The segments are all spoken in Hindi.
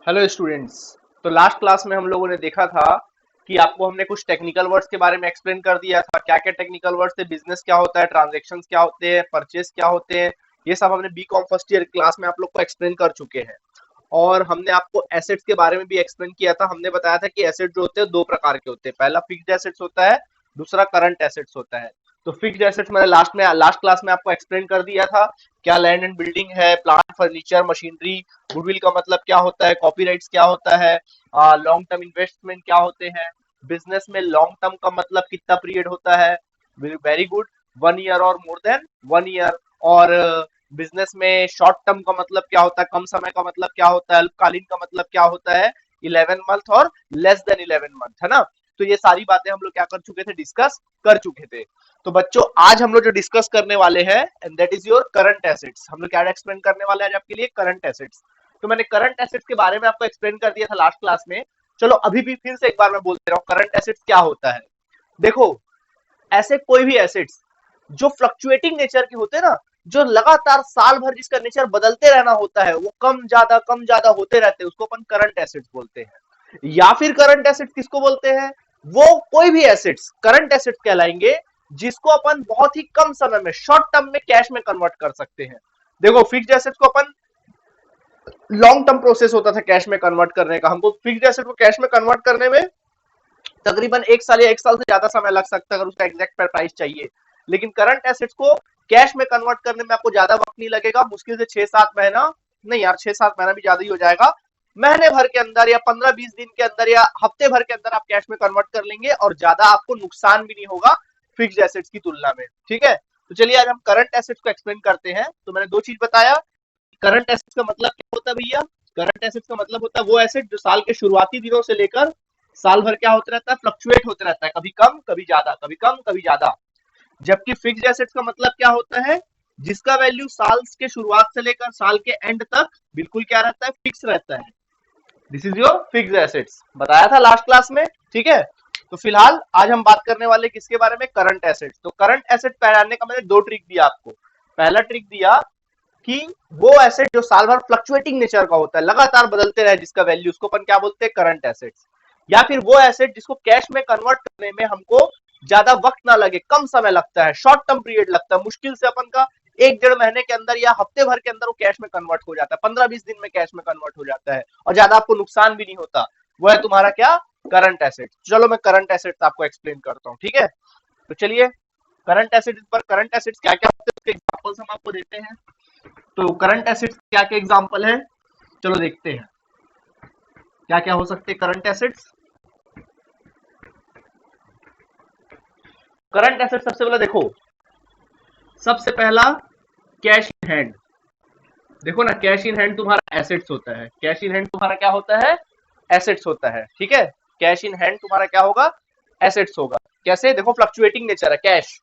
Hello students. तो लास्ट क्लास में हम लोगों ने देखा था कि आपको हमने कुछ टेक्निकल वर्ड्स के बारे में एक्सप्लेन कर दिया था। क्या क्या टेक्निकल वर्ड्स थे, बिजनेस क्या होता है, ट्रांजैक्शंस क्या होते हैं, परचेस क्या होते हैं, ये सब हमने B com first year class में आप लोग को एक्सप्लेन कर चुके हैं। और हमने आपको एसेट्स के बारे में भी एक्सप्लेन किया था। हमने बताया था कि एसेट जो होते हैं दो प्रकार के होते हैं, पहला फिक्स्ड एसेट्स होता है, दूसरा करंट एसेट्स होता है। तो फिक्स्ड एसेट्स मैंने लास्ट क्लास में आपको एक्सप्लेन कर दिया था। क्या लैंड एंड बिल्डिंग है, प्लांट फर्नीचर मशीनरी, गुडविल का मतलब क्या होता है, कॉपीराइट्स क्या होता है, लॉन्ग टर्म इन्वेस्टमेंट क्या होते हैं, बिजनेस में लॉन्ग टर्म का मतलब कितना पीरियड होता है, वेरी गुड, 1 ईयर और मोर देन 1 ईयर। और बिजनेस में शॉर्ट टर्म का मतलब क्या होता है, कम समय का मतलब क्या होता है, अल्पकालीन का मतलब क्या होता है, 11 मंथ और लेस देन 11 मंथ, है ना। तो ये सारी बातें हम लोग क्या कर चुके थे, डिस्कस कर चुके थे। तो बच्चों आज हम लोग जो डिस्कस करने वाले हैं and that is your current assets. हम लोग क्या एक्सप्लेन करने वाले हैं आज आपके लिए, करंट एसेट्स। तो मैंने करंट एसेट्स के बारे में आपको एक्सप्लेन कर दिया था लास्ट क्लास में। चलो अभी भी फिर से एक बार मैं बोल दे रहा हूँ करंट एसेट्स क्या होता है। देखो, ऐसे कोई भी एसेट्स जो फ्लक्चुएटिंग नेचर के होते हैं ना, जो लगातार साल भर जिसका नेचर बदलते रहना होता है, वो कम ज्यादा होते रहते हैं, उसको अपन करंट एसेट्स बोलते हैं। या फिर करंट एसेट्स किसको बोलते हैं, वो कोई भी एसेट्स करंट एसेट्स कहलाएंगे जिसको अपन बहुत ही कम समय में शॉर्ट टर्म में कैश में कन्वर्ट कर सकते हैं। देखो फिक्स्ड एसेट्स को अपन लॉन्ग टर्म प्रोसेस होता था कैश में कन्वर्ट करने का, हमको फिक्स्ड एसेट को कैश में कन्वर्ट करने में तकरीबन 1 साल या 1 साल से ज्यादा समय लग सकता है अगर उसका एग्जैक्ट प्राइस चाहिए। लेकिन करंट एसेट्स को कैश में कन्वर्ट करने में आपको ज्यादा वक्त नहीं लगेगा, मुश्किल से 6-7 महीना, नहीं यार 6-7 महीना भी ज्यादा ही हो जाएगा, महीने भर के अंदर या 15-20 दिन के अंदर या हफ्ते भर के अंदर आप कैश में कन्वर्ट कर लेंगे और ज्यादा आपको नुकसान भी नहीं होगा फिक्स्ड एसेट्स की तुलना में। ठीक है, तो चलिए आज हम करंट एसेट्स को एक्सप्लेन करते हैं। तो मैंने दो चीज बताया। करंट एसेट्स का मतलब क्या होता है भैया, करंट एसेट्स का मतलब होता है वो एसेट जो साल के शुरुआती दिनों से लेकर साल भर क्या होता रहता है, फ्लक्चुएट होते रहता है, कभी कम कभी ज्यादा, कभी कम कभी ज्यादा। जबकि फिक्स्ड एसेट्स का मतलब क्या होता है, जिसका वैल्यू साल के शुरुआत से लेकर साल के एंड तक बिल्कुल क्या रहता है, फिक्स रहता है। This is your fixed assets, बताया था लास्ट क्लास में। ठीक है, तो फिलहाल आज हम बात करने वाले किसके बारे में, करंट एसेट्स। तो करंट एसेट पहचानने का मैंने दो ट्रिक दिया आपको। पहला ट्रिक दिया कि वो एसेट जो साल भर फ्लक्चुएटिंग नेचर का होता है, लगातार बदलते रहे जिसका वैल्यू, उसको अपन क्या बोलते हैं, करंट एसेट्स। या फिर वो एसेट जिसको कैश में कन्वर्ट करने में हमको ज्यादा वक्त ना लगे, कम समय लगता है, शॉर्ट टर्म पीरियड लगता है, मुश्किल से अपन का 1-1.5 महीने के अंदर या हफ्ते भर के अंदर वो कैश में कन्वर्ट हो जाता है, 15-20 दिन में कैश में कन्वर्ट हो जाता है और ज्यादा आपको नुकसान भी नहीं होता, वो है तुम्हारा क्या, करंट एसेट। चलो मैं करंट एसेट आपको एक्सप्लेन करता हूँ। ठीक है, तो चलिए करंट एसेट पर, करंट एसेट क्या क्या होते हैं उसके एग्जांपल्स हम आपको देते हैं। तो करंट एसेट्स क्या क्या एग्जांपल है, चलो देखते हैं क्या क्या हो सकते हैं करंट एसेट्स। करंट एसेट सबसे पहला देखो, सबसे पहला कैश इन हैंड। देखो ना, कैश इन हैंड तुम्हारा एसेट्स होता है, कैश इन हैंड तुम्हारा क्या होता है, एसेट्स होता है। ठीक है, कैश इन हैंड तुम्हारा क्या होगा, एसेट्स होगा। कैसे, देखो फ्लक्चुएटिंग नेचर है कैश।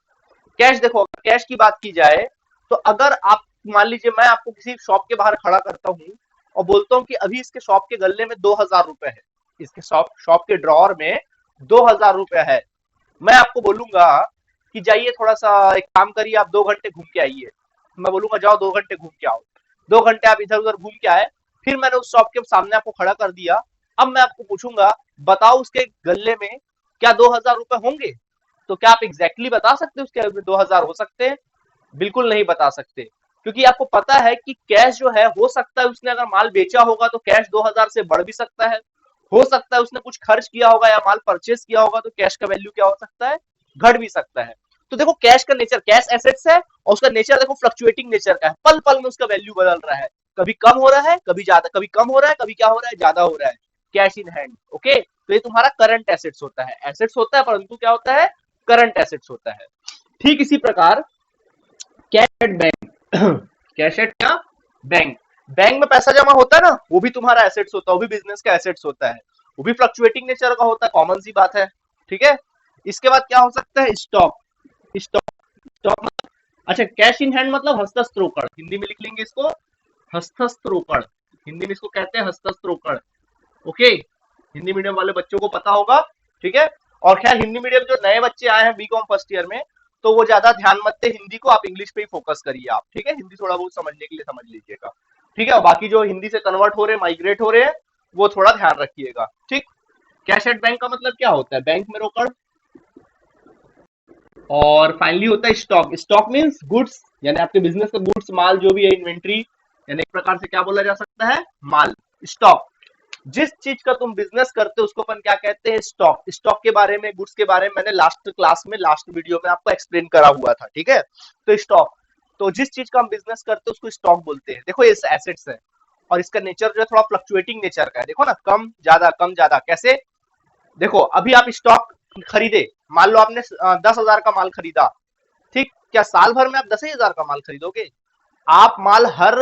कैश देखो, कैश की बात की जाए तो अगर आप मान लीजिए मैं आपको किसी शॉप के बाहर खड़ा करता हूँ और बोलता हूँ कि अभी इसके शॉप के गल्ले में 2,000 रुपए है, इसके शॉप शॉप के ड्रॉर में 2,000 रुपए है, मैं आपको बोलूंगा कि जाइए थोड़ा सा एक काम करिए, आप 2 घंटे घूम के आइए। मैं बोलूंगा जाओ 2 घंटे घूम के आओ, 2 घंटे आप इधर उधर घूम के आए, फिर मैंने उस शॉप के सामने आपको खड़ा कर दिया। अब मैं आपको पूछूंगा बताओ उसके गले में क्या 2,000 रुपए होंगे, तो क्या आप एग्जैक्टली बता सकते हो उसके गले में 2,000 हो सकते हैं, बिल्कुल नहीं बता सकते। क्योंकि आपको पता है कि कैश जो है, हो सकता है उसने अगर माल बेचा होगा तो कैश 2,000 से बढ़ भी सकता है, हो सकता है उसने कुछ खर्च किया होगा या माल परचेस किया होगा तो कैश का वैल्यू क्या हो सकता है, घट भी सकता है। तो देखो कैश का नेचर, कैश एसेट्स है और उसका नेचर देखो फ्लक्चुएटिंग नेचर का है, पल पल में उसका वैल्यू बदल रहा है, कभी कम हो रहा है, कभी ज्यादा, कभी कम हो रहा है, कभी क्या हो रहा है, ज्यादा हो रहा है, कैश इन हैंड। ओके, तो ये तुम्हारा करंट एसेट्स होता है, एसेट्स होता है परंतु क्या होता है, करंट एसेट्स होता है। ठीक इसी प्रकार cash at bank, cash at क्या, बैंक, बैंक में पैसा जमा होता है ना, वो भी तुम्हारा एसेट्स होता है, वो भी बिजनेस का एसेट्स होता है, वो भी फ्लक्चुएटिंग नेचर का होता है, कॉमन सी बात है। ठीक है, इसके बाद क्या हो सकता है, स्टॉक। स्टॉक, स्टॉक मतलब, अच्छा कैश इन हैंड मतलब हस्तस्त्रोकड़, हिंदी में लिख लेंगे इसको, हस्तस्त्रोकड़, हिंदी में इसको कहते हैं हस्तस्त्रोकड़। ओके, हिंदी मीडियम वाले बच्चों को पता होगा। ठीक है, और खैर हिंदी मीडियम जो नए बच्चे आए हैं बीकॉम फर्स्ट ईयर में, तो वो ज्यादा ध्यान मत दे हिंदी को, आप इंग्लिश पे ही फोकस करिए आप। ठीक है, हिंदी थोड़ा बहुत समझने के लिए समझ लीजिएगा। ठीक है, और बाकी जो हिंदी से कन्वर्ट हो रहे हैं, माइग्रेट हो रहे हैं, वो थोड़ा ध्यान रखिएगा, ठीक। कैश एट बैंक का मतलब क्या होता है, बैंक में रोकड़। और फाइनली होता है स्टॉक। स्टॉक मीन्स गुड्स, यानी आपके बिजनेस का गुड्स माल जो भी है, इन्वेंट्री, यानी एक प्रकार से क्या बोला जा सकता है, माल। स्टॉक, जिस चीज का तुम बिजनेस करते हो उसको अपन क्या कहते हैं, स्टॉक। स्टॉक के बारे में, गुड्स के बारे में मैंने लास्ट क्लास में, लास्ट वीडियो में आपको एक्सप्लेन करा हुआ था, ठीक है। तो स्टॉक, तो जिस चीज का हम बिजनेस करते हैं उसको स्टॉक बोलते हैं। देखो ये एसेट्स है, और इसका नेचर जो है थोड़ा फ्लक्चुएटिंग नेचर का है। देखो ना, कम ज्यादा कम ज्यादा कैसे। देखो अभी आप स्टॉक खरीदे, मान लो आपने 10,000 का माल खरीदा, ठीक। क्या साल भर में आप 10,000 का माल खरीदोगे? आप माल हर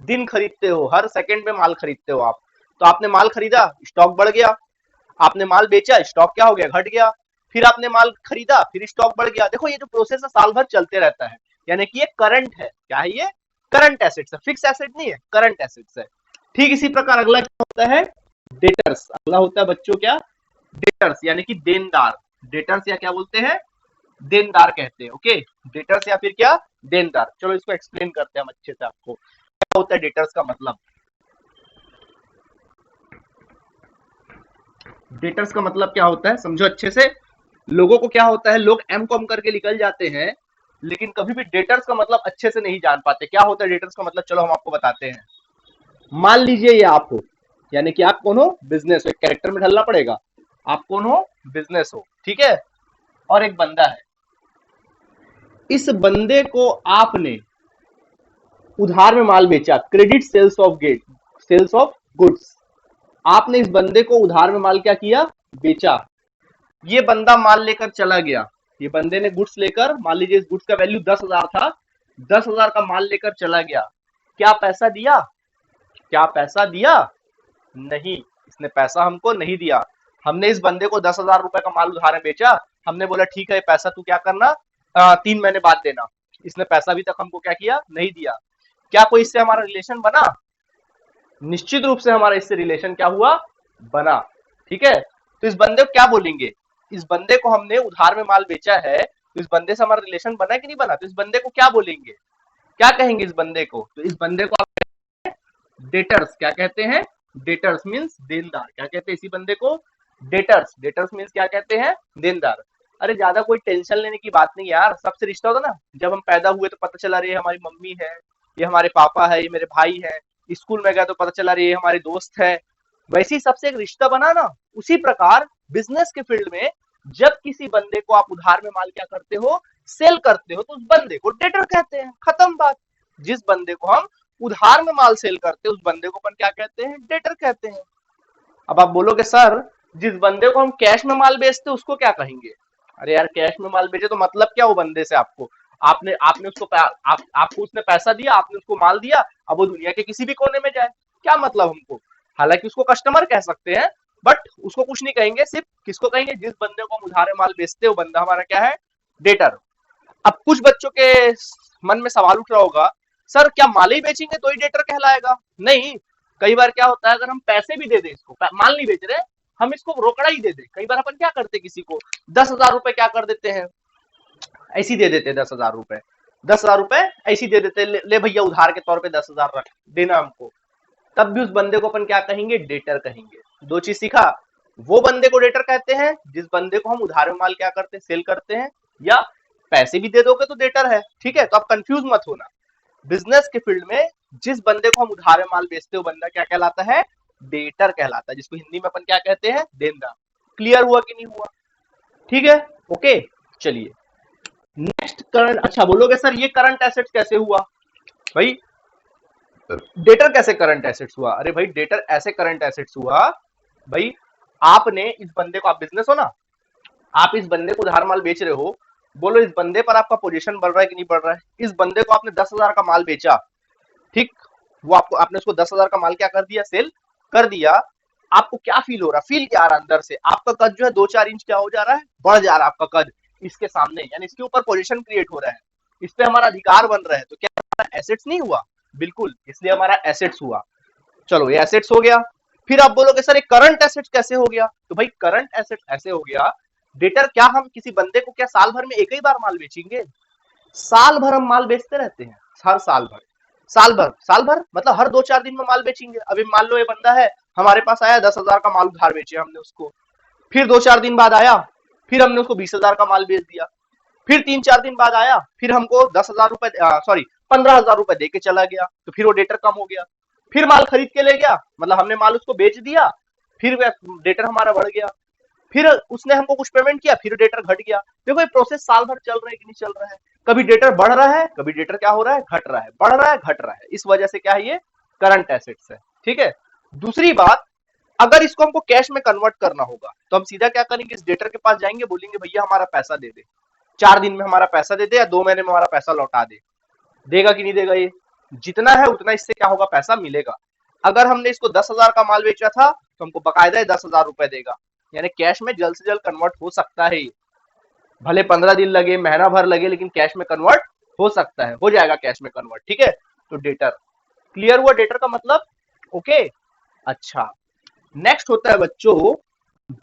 दिन खरीदते हो, हर सेकंड में माल खरीदते हो आप। तो आपने माल खरीदा, स्टॉक बढ़ गया। आपने माल बेचा, स्टॉक क्या हो गया, घट गया। फिर आपने माल खरीदा, फिर स्टॉक बढ़ गया। देखो ये जो प्रोसेस है साल भर चलते रहता है, यानी कि ये करंट है। क्या है ये? करंट एसेट्स है, फिक्स एसेट नहीं है, करंट एसेट्स है। ठीक इसी प्रकार अगला क्या होता है, डेटर्स। अगला होता है बच्चों क्या, डेटर्स, यानी कि देनदार। डेटर्स या क्या बोलते हैं, देनदार कहते हैं, ओके। डेटर्स या फिर क्या, देनदार। चलो इसको एक्सप्लेन करते हैं हम अच्छे से आपको, क्या होता है डेटर्स का मतलब। डेटर्स का मतलब क्या होता है, समझो अच्छे से। लोगों को क्या होता है, लोग एम कॉम करके निकल जाते हैं, लेकिन कभी भी डेटर्स का मतलब अच्छे से नहीं जान पाते। क्या होता है डेटर्स का मतलब, चलो हम आपको बताते हैं। मान लीजिए ये आप हो, यानी कि आप कौन हो, बिजनेस हो। एक कैरेक्टर में ढलना पड़ेगा। आप कौन हो, बिजनेस हो, ठीक है। और एक बंदा है, इस बंदे को आपने उधार में माल बेचा, credit sales of get, sales of goods. आपने इस बंदे को उधार में माल क्या किया, बेचा। ये बंदा माल लेकर चला गया, ये बंदे ने गुड्स लेकर, मान लीजिए इस गुड्स का वैल्यू 10,000 था, 10,000 का माल लेकर चला गया। क्या पैसा दिया, क्या पैसा दिया? नहीं, इसने पैसा हमको नहीं दिया। हमने इस बंदे को 10,000 रुपए का माल उधार में बेचा। हमने बोला ठीक है पैसा तू क्या करना, 3 महीने बाद देना। इसने पैसा अभी तक हमको क्या किया, नहीं दिया। क्या कोई इससे हमारा रिलेशन बना? निश्चित रूप से हमारा इससे रिलेशन क्या हुआ, बना, ठीक है। तो इस बंदे को क्या बोलेंगे, इस बंदे को हमने उधार में माल बेचा है, तो इस बंदे से हमारा रिलेशन बना है कि नहीं बना? तो इस बंदे को क्या बोलेंगे, क्या कहेंगे इस बंदे को? तो इस बंदे को आप डेटर्स क्या कहते हैं, डेटर्स मीन्स देनदार। क्या कहते हैं इसी बंदे को, डेटर्स। डेटर्स मीन्स क्या कहते हैं, देनदार। अरे ज्यादा कोई टेंशन लेने की बात नहीं यार, सबसे रिश्ता होता ना, जब हम पैदा हुए तो पता चला रे हमारी मम्मी है, ये हमारे पापा है, ये मेरे भाई है। स्कूल में गया तो पता चला रे ये हमारे दोस्त है। वैसे ही सबसे एक रिश्ता बना ना, उसी प्रकार बिजनेस के फील्ड में जब किसी बंदे को आप उधार में माल क्या करते हो, सेल करते हो, तो उस बंदे को डेटर कहते हैं, खत्म बात। जिस बंदे को हम उधार में माल सेल करते हैं उस बंदे को अपन क्या कहते हैं, डेटर कहते हैं। अब आप बोलोगे सर जिस बंदे को हम कैश में माल बेचते हैं उसको क्या कहेंगे? अरे यार कैश में माल बेचे तो मतलब क्या वो बंदे से आपको, आपने आपने उसको आपको उसने पैसा दिया, आपने उसको माल दिया, अब वो दुनिया के किसी भी कोने में जाए, क्या मतलब हमको? हालांकि उसको कस्टमर कह सकते हैं, बट उसको कुछ नहीं कहेंगे, सिर्फ किसको कहेंगे, जिस बंदे को हम उधार में माल बेचते हैं वो बंदा हमारा क्या है, डेटर। अब कुछ बच्चों के मन में सवाल उठ रहा होगा, सर क्या माल ही बेचेंगे तो ही डेटर कहलाएगा? नहीं, कई बार क्या होता है अगर हम पैसे भी दे दें, इसको माल नहीं बेच रहे, हम इसको रोकड़ा ही दे दें, कई बार अपन क्या करते किसी को 10,000 रुपए क्या कर देते हैं, ऐसी दे देते 10,000 रुपए, 10,000 रुपए ऐसी दे देते, ले भैया उधार के तौर पे 10,000 रख देना हमको। तब भी उस बंदे को अपन क्या कहेंगे, डेटर कहेंगे। दो चीज सीखा, वो बंदे को डेटर कहते हैं जिस बंदे को हम उधार में माल क्या करते हैं, सेल करते हैं, या पैसे भी दे दोगे तो डेटर है, ठीक है। तो आप कंफ्यूज मत होना, बिजनेस के फील्ड में जिस बंदे को हम उधार में माल बेचते हो बंदा क्या कहलाता है, डेटर कहलाता है, जिसको हिंदी में अपन क्या कहते हैं, देनदार। क्लियर हुआ कि नहीं हुआ? ठीक है, ओके। चलिए नेक्स्ट करंट, अच्छा बोलोगे सर ये करंट एसेट्स कैसे हुआ? भाई डेटर कैसे करंट एसेट्स हुआ? अरे भाई डेटर ऐसे करंट एसेट्स हुआ, भाई आपने इस बंदे को, आप बिजनेस हो ना, आप इस बंदे को उधार माल बेच रहे हो, बोलो इस बंदे पर आपका पोजीशन बढ़ रहा है कि नहीं बढ़ रहा है? इस बंदे को आपने 10,000 का माल बेचा, ठीक। वो आपको, आपने उसको 10,000 का माल क्या कर दिया, सेल कर दिया। आपको क्या फील हो रहा है, फील क्या आ रहा है अंदर से, आपका कद जो है 2-4 इंच क्या हो जा रहा है, बढ़ जा रहा है आपका कद इसके सामने, यानी इसके ऊपर पोजीशन क्रिएट हो रहा है, इस पे हमारा अधिकार बन रहा है। तो क्या हमारा एसेट्स नहीं हुआ? बिल्कुल, इसलिए हमारा एसेट्स हुआ। चलो ये एसेट्स हो गया। फिर आप बोलोगे सर ये करंट एसेट्स कैसे हो गया? तो भाई करंट एसेट ऐसे हो गया, डेटर क्या हम किसी बंदे को क्या साल भर में एक ही बार माल बेचेंगे? साल भर हम माल बेचते रहते हैं, हर साल भर। साल भर मतलब हर 2-4 दिन में माल बेचेंगे। अभी मान लो ये बंदा है, हमारे पास आया 10,000 का माल उधार बेचे हमने उसको, फिर 2-4 दिन बाद आया, फिर हमने उसको 20,000 का माल बेच दिया, फिर 3-4 दिन बाद आया, फिर हमको 10,000 रुपए सॉरी 15,000 रुपए दे के चला गया, तो फिर वो डेटर कम हो गया। फिर माल खरीद के ले गया, मतलब हमने माल उसको बेच दिया, फिर डेटर हमारा बढ़ गया, फिर उसने हमको कुछ पेमेंट किया, फिर डेटर घट गया। देखो ये प्रोसेस साल भर चल रहा है कि नहीं चल रहा है। कभी डेटर बढ़ रहा है, कभी डेटर क्या हो रहा है, घट रहा है, बढ़ रहा है, घट रहा है। इस वजह से क्या है, ये करंट एसेट्स है। ठीक है। दूसरी बात, अगर इसको हमको कैश में कन्वर्ट करना होगा तो हम सीधा क्या करेंगे, इस डेटर के पास जाएंगे, बोलेंगे भैया हमारा पैसा दे दे, 4 दिन में हमारा पैसा दे दे या 2 महीने में हमारा पैसा लौटा दे। देगा कि नहीं देगा, ये जितना है उतना इससे क्या होगा, पैसा मिलेगा। अगर हमने इसको 10,000 का माल बेचा था तो हमको बकायदा 10,000 रुपए देगा, यानी कैश में जल्द से जल्द कन्वर्ट हो सकता है। भले 15 दिन लगे, महीना भर लगे, लेकिन कैश में कन्वर्ट हो सकता है, हो जाएगा कैश में कन्वर्ट। ठीक है। तो डेटर क्लियर हुआ, डेटर का मतलब। ओके। अच्छा, नेक्स्ट होता है बच्चों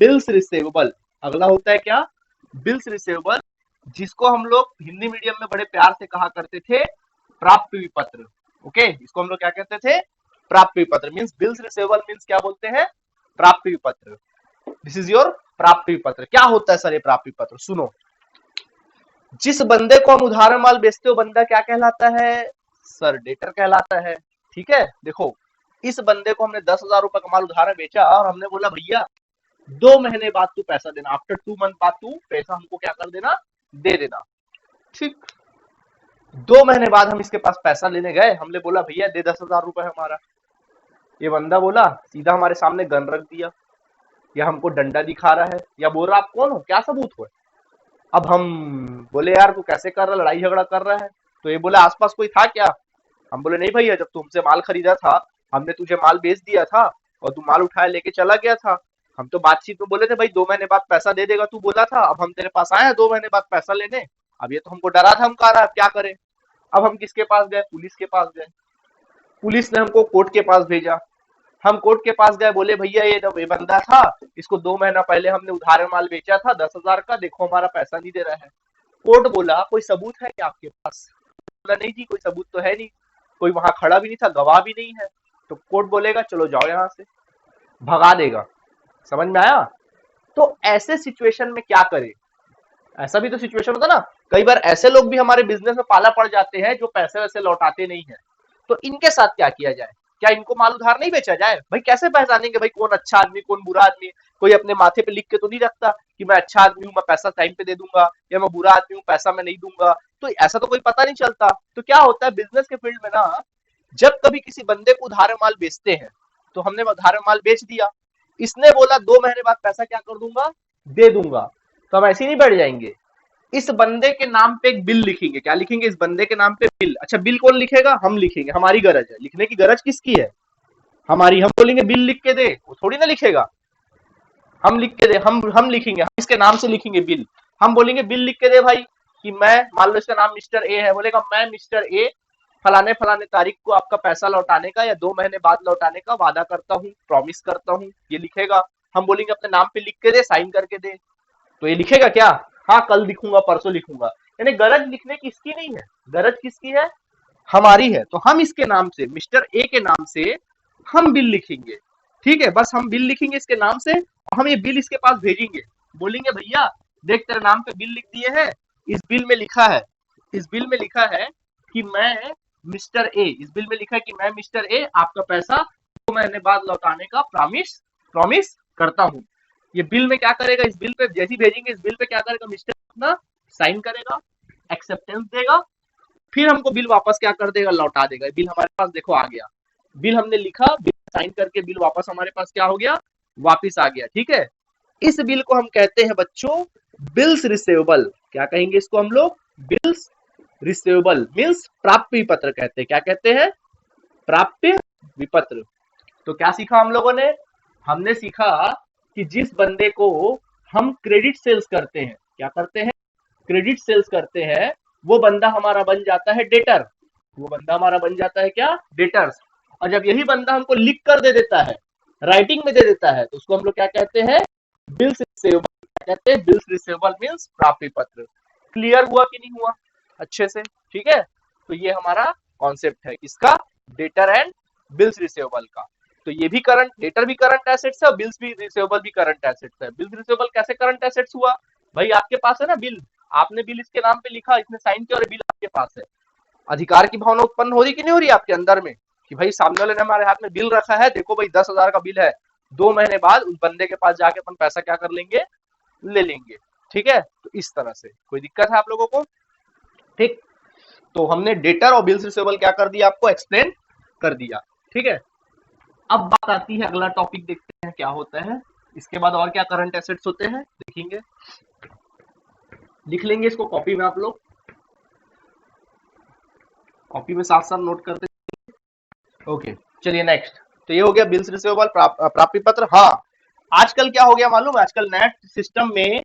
बिल्स रिसेवेबल। अगला होता है क्या, बिल्स रिसेवेबल, जिसको हम लोग हिंदी मीडियम में बड़े प्यार से कहा करते थे प्राप्त विपत्र। ओके, इसको हम लोग क्या कहते थे, प्राप्त विपत्र। मींस बिल्स रिसेवेबल मींस क्या बोलते हैं, प्राप्त विपत्र। दिस इज योर प्राप्त विपत्र। क्या होता है सर ये प्राप्त विपत्र, सुनो। जिस बंदे को हम उधार माल बेचते हो, बंदा क्या कहलाता है सर, डेटर कहलाता है। ठीक है। देखो, इस बंदे को हमने 10,000 रुपए का माल उधार बेचा और हमने बोला भैया 2 महीने बाद तू पैसा देना, आफ्टर 2 मंथ बाद तू पैसा हमको क्या कर देना, दे देना। ठीक। 2 महीने बाद हम इसके पास पैसा लेने गए, हमने बोला भैया दे 10,000 रुपए हमारा। ये बंदा बोला, सीधा हमारे सामने गन रख दिया, या हमको डंडा दिखा रहा है, या बोल रहा आप कौन हो, क्या सबूत हो। अब हम बोले यार तू कैसे कर रहा, लड़ाई झगड़ा कर रहा है। तो ये बोला आसपास कोई था क्या। हम बोले नहीं भैया, जब तुमसे माल खरीदा था हमने तुझे माल बेच दिया था और तू माल उठाया लेके चला गया था। हम तो बातचीत में बोले थे भाई 2 महीने बाद पैसा दे देगा, तू बोला था। अब हम तेरे पास आए हैं 2 महीने बाद पैसा लेने, अब ये तो हमको डरा धमका रहा है, क्या करें। अब हम किसके पास गए, पुलिस के पास गए। पुलिस ने हमको कोर्ट के पास भेजा। हम कोर्ट के पास गए, बोले भैया ये जब ये बंदा था, इसको 2 महीना पहले हमने उधार माल बेचा था 10,000 का, देखो हमारा पैसा नहीं दे रहा है। कोर्ट बोला कोई सबूत है क्या आपके पास। बोला नहीं जी कोई सबूत तो है नहीं, कोई वहां खड़ा भी नहीं था, गवाह भी नहीं है। तो कोर्ट बोलेगा चलो जाओ यहाँ से, भगा देगा। समझ में आया। तो ऐसे सिचुएशन में क्या करें, ऐसा भी तो सिचुएशन होता ना, कई बार ऐसे लोग भी हमारे बिजनेस में पाला पड़ जाते हैं जो पैसे वैसे लौटाते नहीं है। तो इनके साथ क्या किया जाए, क्या इनको माल उधार नहीं बेचा जाए। भाई कैसे पहचानेंगे भाई कौन अच्छा आदमी कौन बुरा आदमी। कोई अपने माथे पे लिख के तो नहीं रखता कि मैं अच्छा आदमी हूँ, मैं पैसा टाइम पे दे दूंगा, या मैं बुरा आदमी हूँ पैसा मैं नहीं दूंगा। तो ऐसा तो कोई पता नहीं चलता। तो क्या होता है बिजनेस के फील्ड में ना, जब कभी किसी बंदे को उधार माल बेचते हैं, तो हमने उधार माल बेच दिया, इसने बोला 2 महीने बाद पैसा क्या कर दूंगा, दे दूंगा। तो हम ऐसे नहीं बैठ जाएंगे, इस बंदे के नाम पे एक बिल लिखेंगे। क्या लिखेंगे, इस बंदे के नाम पे बिल। अच्छा बिल कौन लिखेगा, हम लिखेंगे, हमारी गरज है, लिखने की गरज किसकी है, हमारी। हम बोलेंगे बिल लिख के दे, वो थोड़ी ना लिखेगा। हम लिख के दे, हम लिखेंगे, हम इसके नाम से लिखेंगे बिल। हम बोलेंगे बिल लिख के दे भाई, कि मैं, मान लो इसका नाम मिस्टर ए है, बोलेगा मैं मिस्टर ए फलाने फलाने तारीख को आपका पैसा लौटाने का या 2 महीने बाद लौटाने का वादा करता हूँ, प्रॉमिस करता हूँ, ये लिखेगा। हम बोलेंगे अपने नाम पे लिख के दे, साइन करके दे, तो ये लिखेगा क्या, हाँ कल लिखूंगा परसों लिखूंगा। यानी गरज लिखने की इसकी नहीं है, गरज किसकी है, हमारी है। तो हम इसके नाम से, मिस्टर ए के नाम से हम बिल लिखेंगे। ठीक है, बस हम बिल लिखेंगे इसके नाम से, हम ये बिल इसके पास भेजेंगे, बोलेंगे भैया देख तेरे नाम पे बिल लिख दिए हैं, इस बिल में लिखा है, इस बिल में लिखा है कि मैं मिस्टर ए, इस बिल में लिखा है कि मैं मिस्टर ए आपका पैसा 2 महीने बाद लौटाने का प्रॉमिस प्रॉमिस करता हूँ। ये बिल में क्या करेगा, इस बिल पे जैसे भेजेंगे, इस बिल पे क्या करेगा मिस्टर अपना साइन करेगा, एक्सेप्टेंस देगा, फिर हमको बिल वापस क्या कर देगा, लौटा देगा। बिल हमारे पास देखो आ गया, बिल हमने लिखा, बिल साइन करके बिल वापस हमारे पास क्या हो गया, वापिस आ गया। ठीक है, इस बिल को हम कहते हैं बच्चों बिल्स रिसेवेबल। क्या कहेंगे इसको हम लोग, बिल्स रिसेवेबल मीन्स प्राप्य विपत्र कहते हैं। क्या कहते हैं, प्राप्य विपत्र। तो क्या सीखा हम लोगों ने, हमने सीखा कि जिस बंदे को हम क्रेडिट सेल्स करते हैं, क्या करते हैं, क्रेडिट सेल्स करते हैं, वो बंदा हमारा बन जाता है डेटर। वो बंदा हमारा बन जाता है क्या, डेटर्स। और जब यही बंदा हमको लिख कर दे देता है, राइटिंग में दे देता है, तो उसको हम लोग क्या कहते हैं, बिल्स रिसेवेबल। क्या कहते हैं, बिल्स रिसेवेबल मीन्स प्राप्य पत्र। क्लियर हुआ कि नहीं हुआ अच्छे से। ठीक है, तो ये हमारा कॉन्सेप्ट है किसका, डेटर एंड बिल्स रिसीवेबल का। तो ये भी करंट, डेटर भी करंट एसेट्स है और बिल्स भी रिसीवेबल भी करंट एसेट्स है। बिल्स रिसीवेबल कैसे करंट एसेट्स हुआ, भाई आपके पास है ना बिल, आपने बिल इसके नाम पे लिखा, इसने साइन किया और बिल आपके पास है, अधिकार की भावना उत्पन्न हो रही कि नहीं हो रही आपके अंदर में, कि भाई सामने वाले ने हमारे हाथ में बिल रखा है, देखो भाई 10,000 का बिल है, 2 महीने बाद उस बंदे के पास जाके अपन पैसा क्या कर लेंगे, ले लेंगे। ठीक है, तो इस तरह से कोई दिक्कत है आप लोगों को, ठीक। तो हमने डेटर और बिल्स रिसीवेबल क्या कर दिया, आपको एक्सप्लेन कर दिया। ठीक है, अब बात आती है, अगला टॉपिक देखते हैं क्या होता है, इसके बाद और क्या करंट एसेट्स होते हैं देखेंगे, लिख लेंगे इसको कॉपी में, आप लोग कॉपी में साथ साथ नोट करते। ओके, चलिए नेक्स्ट। तो ये हो गया बिल्स रिसीवेबल, प्राप्ति पत्र। हाँ, आजकल क्या हो गया मालूम है, आजकल नेट सिस्टम में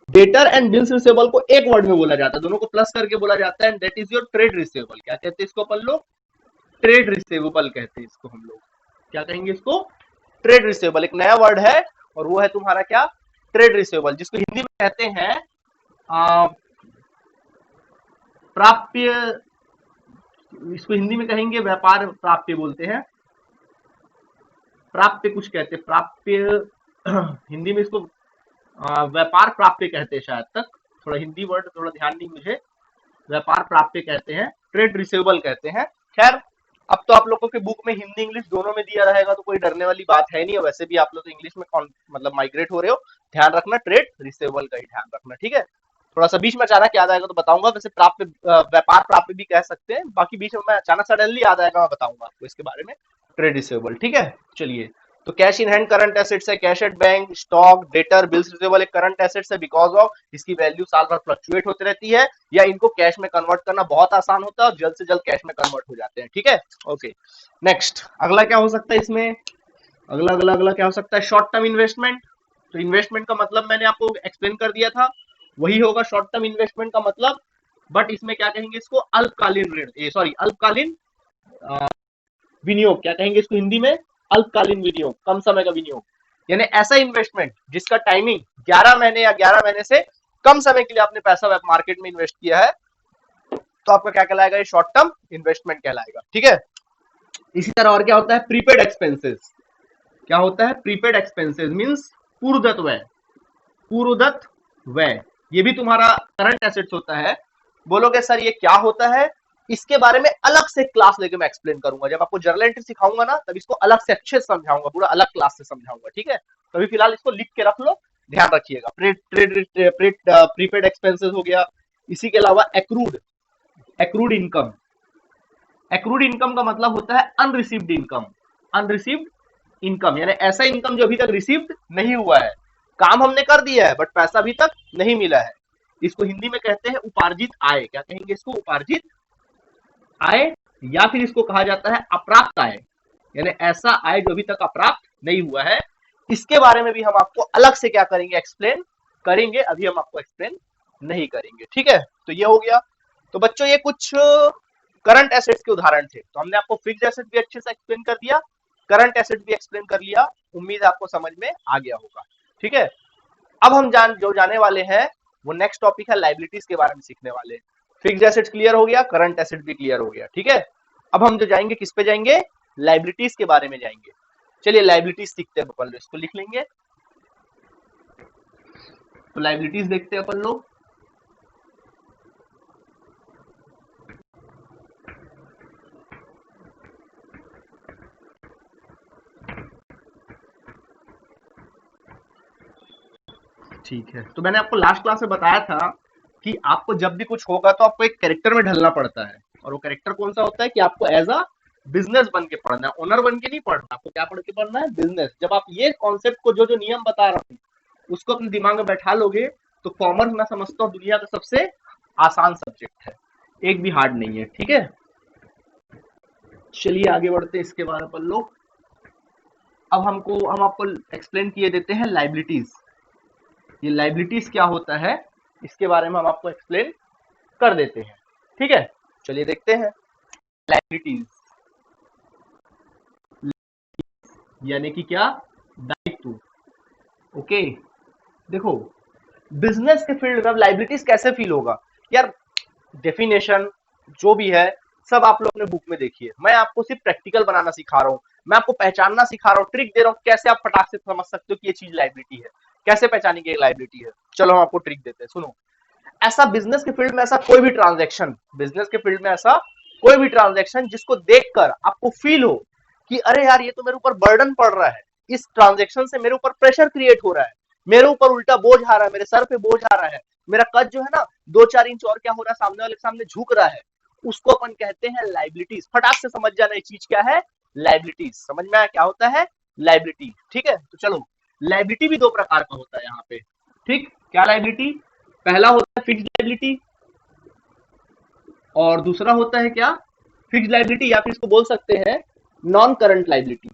डेटर एंड बिल्स रिसीवेबल को एक वर्ड में बोला जाता है, दोनों को प्लस करके बोला जाता है, and that is your trade receivable. क्या कहते हैं इसको अपन लोग, ट्रेड रिसीवेबल कहते हैं इसको हम लोग, क्या कहेंगे इसको, ट्रेड रिसीवेबल। एक नया वर्ड है और वो है तुम्हारा क्या, ट्रेड रिसीवेबल, जिसको हिंदी में कहते हैं प्राप्य, इसको हिंदी में कहेंगे व्यापार प्राप्य बोलते हैं, प्राप्य कुछ कहते हैं, प्राप्य हिंदी में इसको व्यापार प्राप्य कहते हैं शायद तक, थोड़ा हिंदी वर्ड थोड़ा ध्यान नहीं मुझे, व्यापार प्राप्य कहते हैं, ट्रेड रिसीवेबल कहते हैं। खैर, अब तो आप लोगों के बुक में हिंदी इंग्लिश दोनों में दिया रहेगा, तो कोई डरने वाली बात है नहीं है, वैसे भी आप लोग तो इंग्लिश में मतलब माइग्रेट हो रहे हो, ध्यान रखना ट्रेड रिसीवेबल का ही ध्यान रखना। ठीक है, थोड़ा सा बीच में अचानक याद आएगा तो बताऊंगा, वैसे प्राप्य व्यापार प्राप्य भी कह सकते हैं, बाकी बीच में मैं अचानक सडनली याद आएगा मैं बताऊंगा आपको इसके बारे में, ट्रेड रिसीवेबल। ठीक है, चलिए, तो cash in hand current assets है, cash at bank, stock, debtor, bills receivable एक करंट एसेट्स है, बिकॉज ऑफ इसकी वैल्यू साल भर फ्लक्चुएट होती रहती है, या इनको कैश में कन्वर्ट करना बहुत आसान होता है और जल्द से जल्द कैश में कन्वर्ट हो जाते हैं। ठीक है, ओके, नेक्स्ट अगला क्या हो सकता है इसमें, अगला अगला अगला क्या हो सकता है, शॉर्ट टर्म इन्वेस्टमेंट। तो इन्वेस्टमेंट का मतलब मैंने आपको एक्सप्लेन कर दिया था, वही होगा शॉर्ट टर्म इन्वेस्टमेंट का मतलब, बट इसमें क्या कहेंगे इसको, अल्पकालीन ऋण, सॉरी अल्पकालीन विनियोग, क्या कहेंगे इसको हिंदी में, अल्पकालीन विनियोग, कम समय का विनियोग, यानी ऐसा इन्वेस्टमेंट जिसका टाइमिंग 11 महीने या 11 महीने से कम समय के लिए आपने पैसा मार्केट में इन्वेस्ट किया है, तो आपका क्या कहलाएगा, ये शॉर्ट टर्म इन्वेस्टमेंट कहलाएगा। ठीक है, इसी तरह और क्या होता है, प्रीपेड एक्सपेंसेस। क्या होता है, प्रीपेड एक्सपेंसेस मींस पूर्वदत्त व्यय, पूर्वदत्त व्यय, ये भी तुम्हारा करंट एसेट्स होता है। बोलोगे सर ये क्या होता है, इसके बारे में अलग से क्लास लेके मैं एक्सप्लेन करूंगा, जब आपको जर्नल एंट्री सिखाऊंगा ना तब इसको अलग से अच्छे से समझाऊंगा, पूरा अलग क्लास से समझाऊंगा। ठीक है, तो अभी फिलहाल इसको लिख के रख लो, ध्यान रखिएगा। प्रीपेड एक्सपेंसेस हो गया, इसी के अलावा accrued, accrued income, accrued income का मतलब होता है अनरिसीव्ड इनकम, अनरिसीव्ड इनकम यानी ऐसा इनकम जो अभी तक रिसीव्ड नहीं हुआ है, काम हमने कर दिया है बट पैसा अभी तक नहीं मिला है, इसको हिंदी में कहते हैं उपार्जित आय। क्या कहेंगे इसको, उपार्जित आय, या फिर इसको कहा जाता है अप्राप्त आय, यानी ऐसा आय जो अभी तक अप्राप्त नहीं हुआ है। इसके बारे में भी हम आपको अलग से क्या करेंगे, एक्सप्लेन करेंगे, अभी हम आपको एक्सप्लेन नहीं करेंगे। ठीक है, तो ये हो गया। तो बच्चों ये कुछ करंट एसेट्स के उदाहरण थे, तो हमने आपको फिक्स्ड एसेट भी अच्छे से एक्सप्लेन कर दिया, करंट एसेट भी एक्सप्लेन कर लिया, उम्मीद है आपको समझ में आ गया होगा। ठीक है, अब हम जाने वाले हैं वो नेक्स्ट टॉपिक है लायबिलिटीज के बारे में सीखने वाले। फिक्स्ड एसेट्स क्लियर हो गया, करंट एसेट भी क्लियर हो गया। ठीक है, अब हम जो जाएंगे किस पे जाएंगे, लायबिलिटीज के बारे में जाएंगे। चलिए लायबिलिटीज सीखते हैं अपन लोग, इसको लिख लेंगे। तो लायबिलिटीज देखते हैं अपन लोग। ठीक है, तो मैंने आपको लास्ट क्लास में बताया था कि आपको जब भी कुछ होगा तो आपको एक कैरेक्टर में ढलना पड़ता है, और वो कैरेक्टर कौन सा होता है कि आपको एज अ बिजनेस बन के पढ़ना है, ओनर बन के नहीं पढ़ना, आपको क्या पढ़ के पढ़ना है, बिजनेस। जब आप ये कॉन्सेप्ट को जो जो नियम बता रहा हूँ उसको अपने दिमाग में बैठा लोगे तो कॉमर्स मैं समझता हूँ दुनिया का सबसे आसान सब्जेक्ट है, एक भी हार्ड नहीं है। ठीक है, चलिए आगे बढ़ते हैं इसके बारे में लोग। अब हम आपको एक्सप्लेन किए देते हैं लायबिलिटीज। ये लायबिलिटीज क्या होता है इसके बारे में हम आपको एक्सप्लेन कर देते हैं। ठीक है, चलिए देखते हैं लायबिलिटीज यानी कि क्या, दायित्व। ओके, देखो बिजनेस के फील्ड में लायबिलिटीज कैसे फील होगा यार, डेफिनेशन जो भी है सब आप लोग अपने बुक में देखिए। मैं आपको सिर्फ प्रैक्टिकल बनाना सिखा रहा हूँ, मैं आपको पहचानना सिखा रहा हूँ, ट्रिक दे रहा हूँ कैसे आप फटाक से समझ सकते हो कि ये चीज लाइबिलिटी है, कैसे पहचानेंगे ये लाइबिलिटी है। चलो हम आपको ट्रिक देते हैं, सुनो। ऐसा बिजनेस के फील्ड में ऐसा कोई भी ट्रांजैक्शन, बिजनेस के फील्ड में ऐसा कोई भी ट्रांजैक्शन जिसको देखकर आपको फील हो कि अरे यार ये तो मेरे ऊपर बर्डन पड़ रहा है, इस ट्रांजैक्शन से मेरे ऊपर प्रेशर क्रिएट हो रहा है, मेरे ऊपर उल्टा बोझ आ रहा है, मेरे सर पे बोझ आ रहा है, मेरा कद जो है ना 2-4 इंच और क्या हो रहा है, सामने वाले के सामने झुक रहा है, उसको अपन कहते हैं लाइबिलिटीज। फटाक से समझ जाना ये चीज क्या है, लाइबिलिटीज। समझ में आया क्या होता है लाइबिलिटी? ठीक है, तो चलो, लाइबिलिटी भी दो प्रकार का होता है यहाँ पे। ठीक, क्या लाइबिलिटी? पहला होता है फिक्स्ड लाइबिलिटी और दूसरा होता है क्या, फिक्स्ड लाइबिलिटी, या फिर इसको बोल सकते हैं नॉन करंट लाइबिलिटी।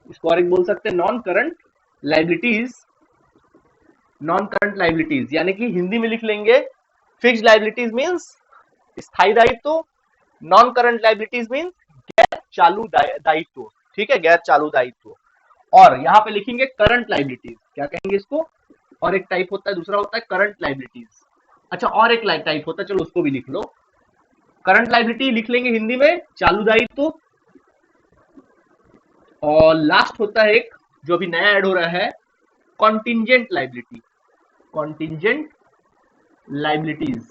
इसको और एक बोल सकते हैं non current liabilities. Non current liabilities यानी कि हिंदी में लिख लेंगे, फिक्स्ड लाइबिलिटीज मींस स्थायी दायित्व, नॉन करंट लाइबिलिटीज मींस गैर चालू दायित्व। ठीक है, गैर चालू दायित्व। और यहाँ पे लिखेंगे करंट लाइबिलिटीज, क्या कहेंगे इसको? और एक टाइप होता है, दूसरा होता है करंट लाइबिलिटीज। अच्छा, और एक टाइप होता है, चलो उसको भी लिख लो। करंट लाइबिलिटी लिख लेंगे हिंदी में चालू दायित्व, और लास्ट होता है एक जो अभी नया ऐड हो रहा है, contingent liability. Contingent liabilities,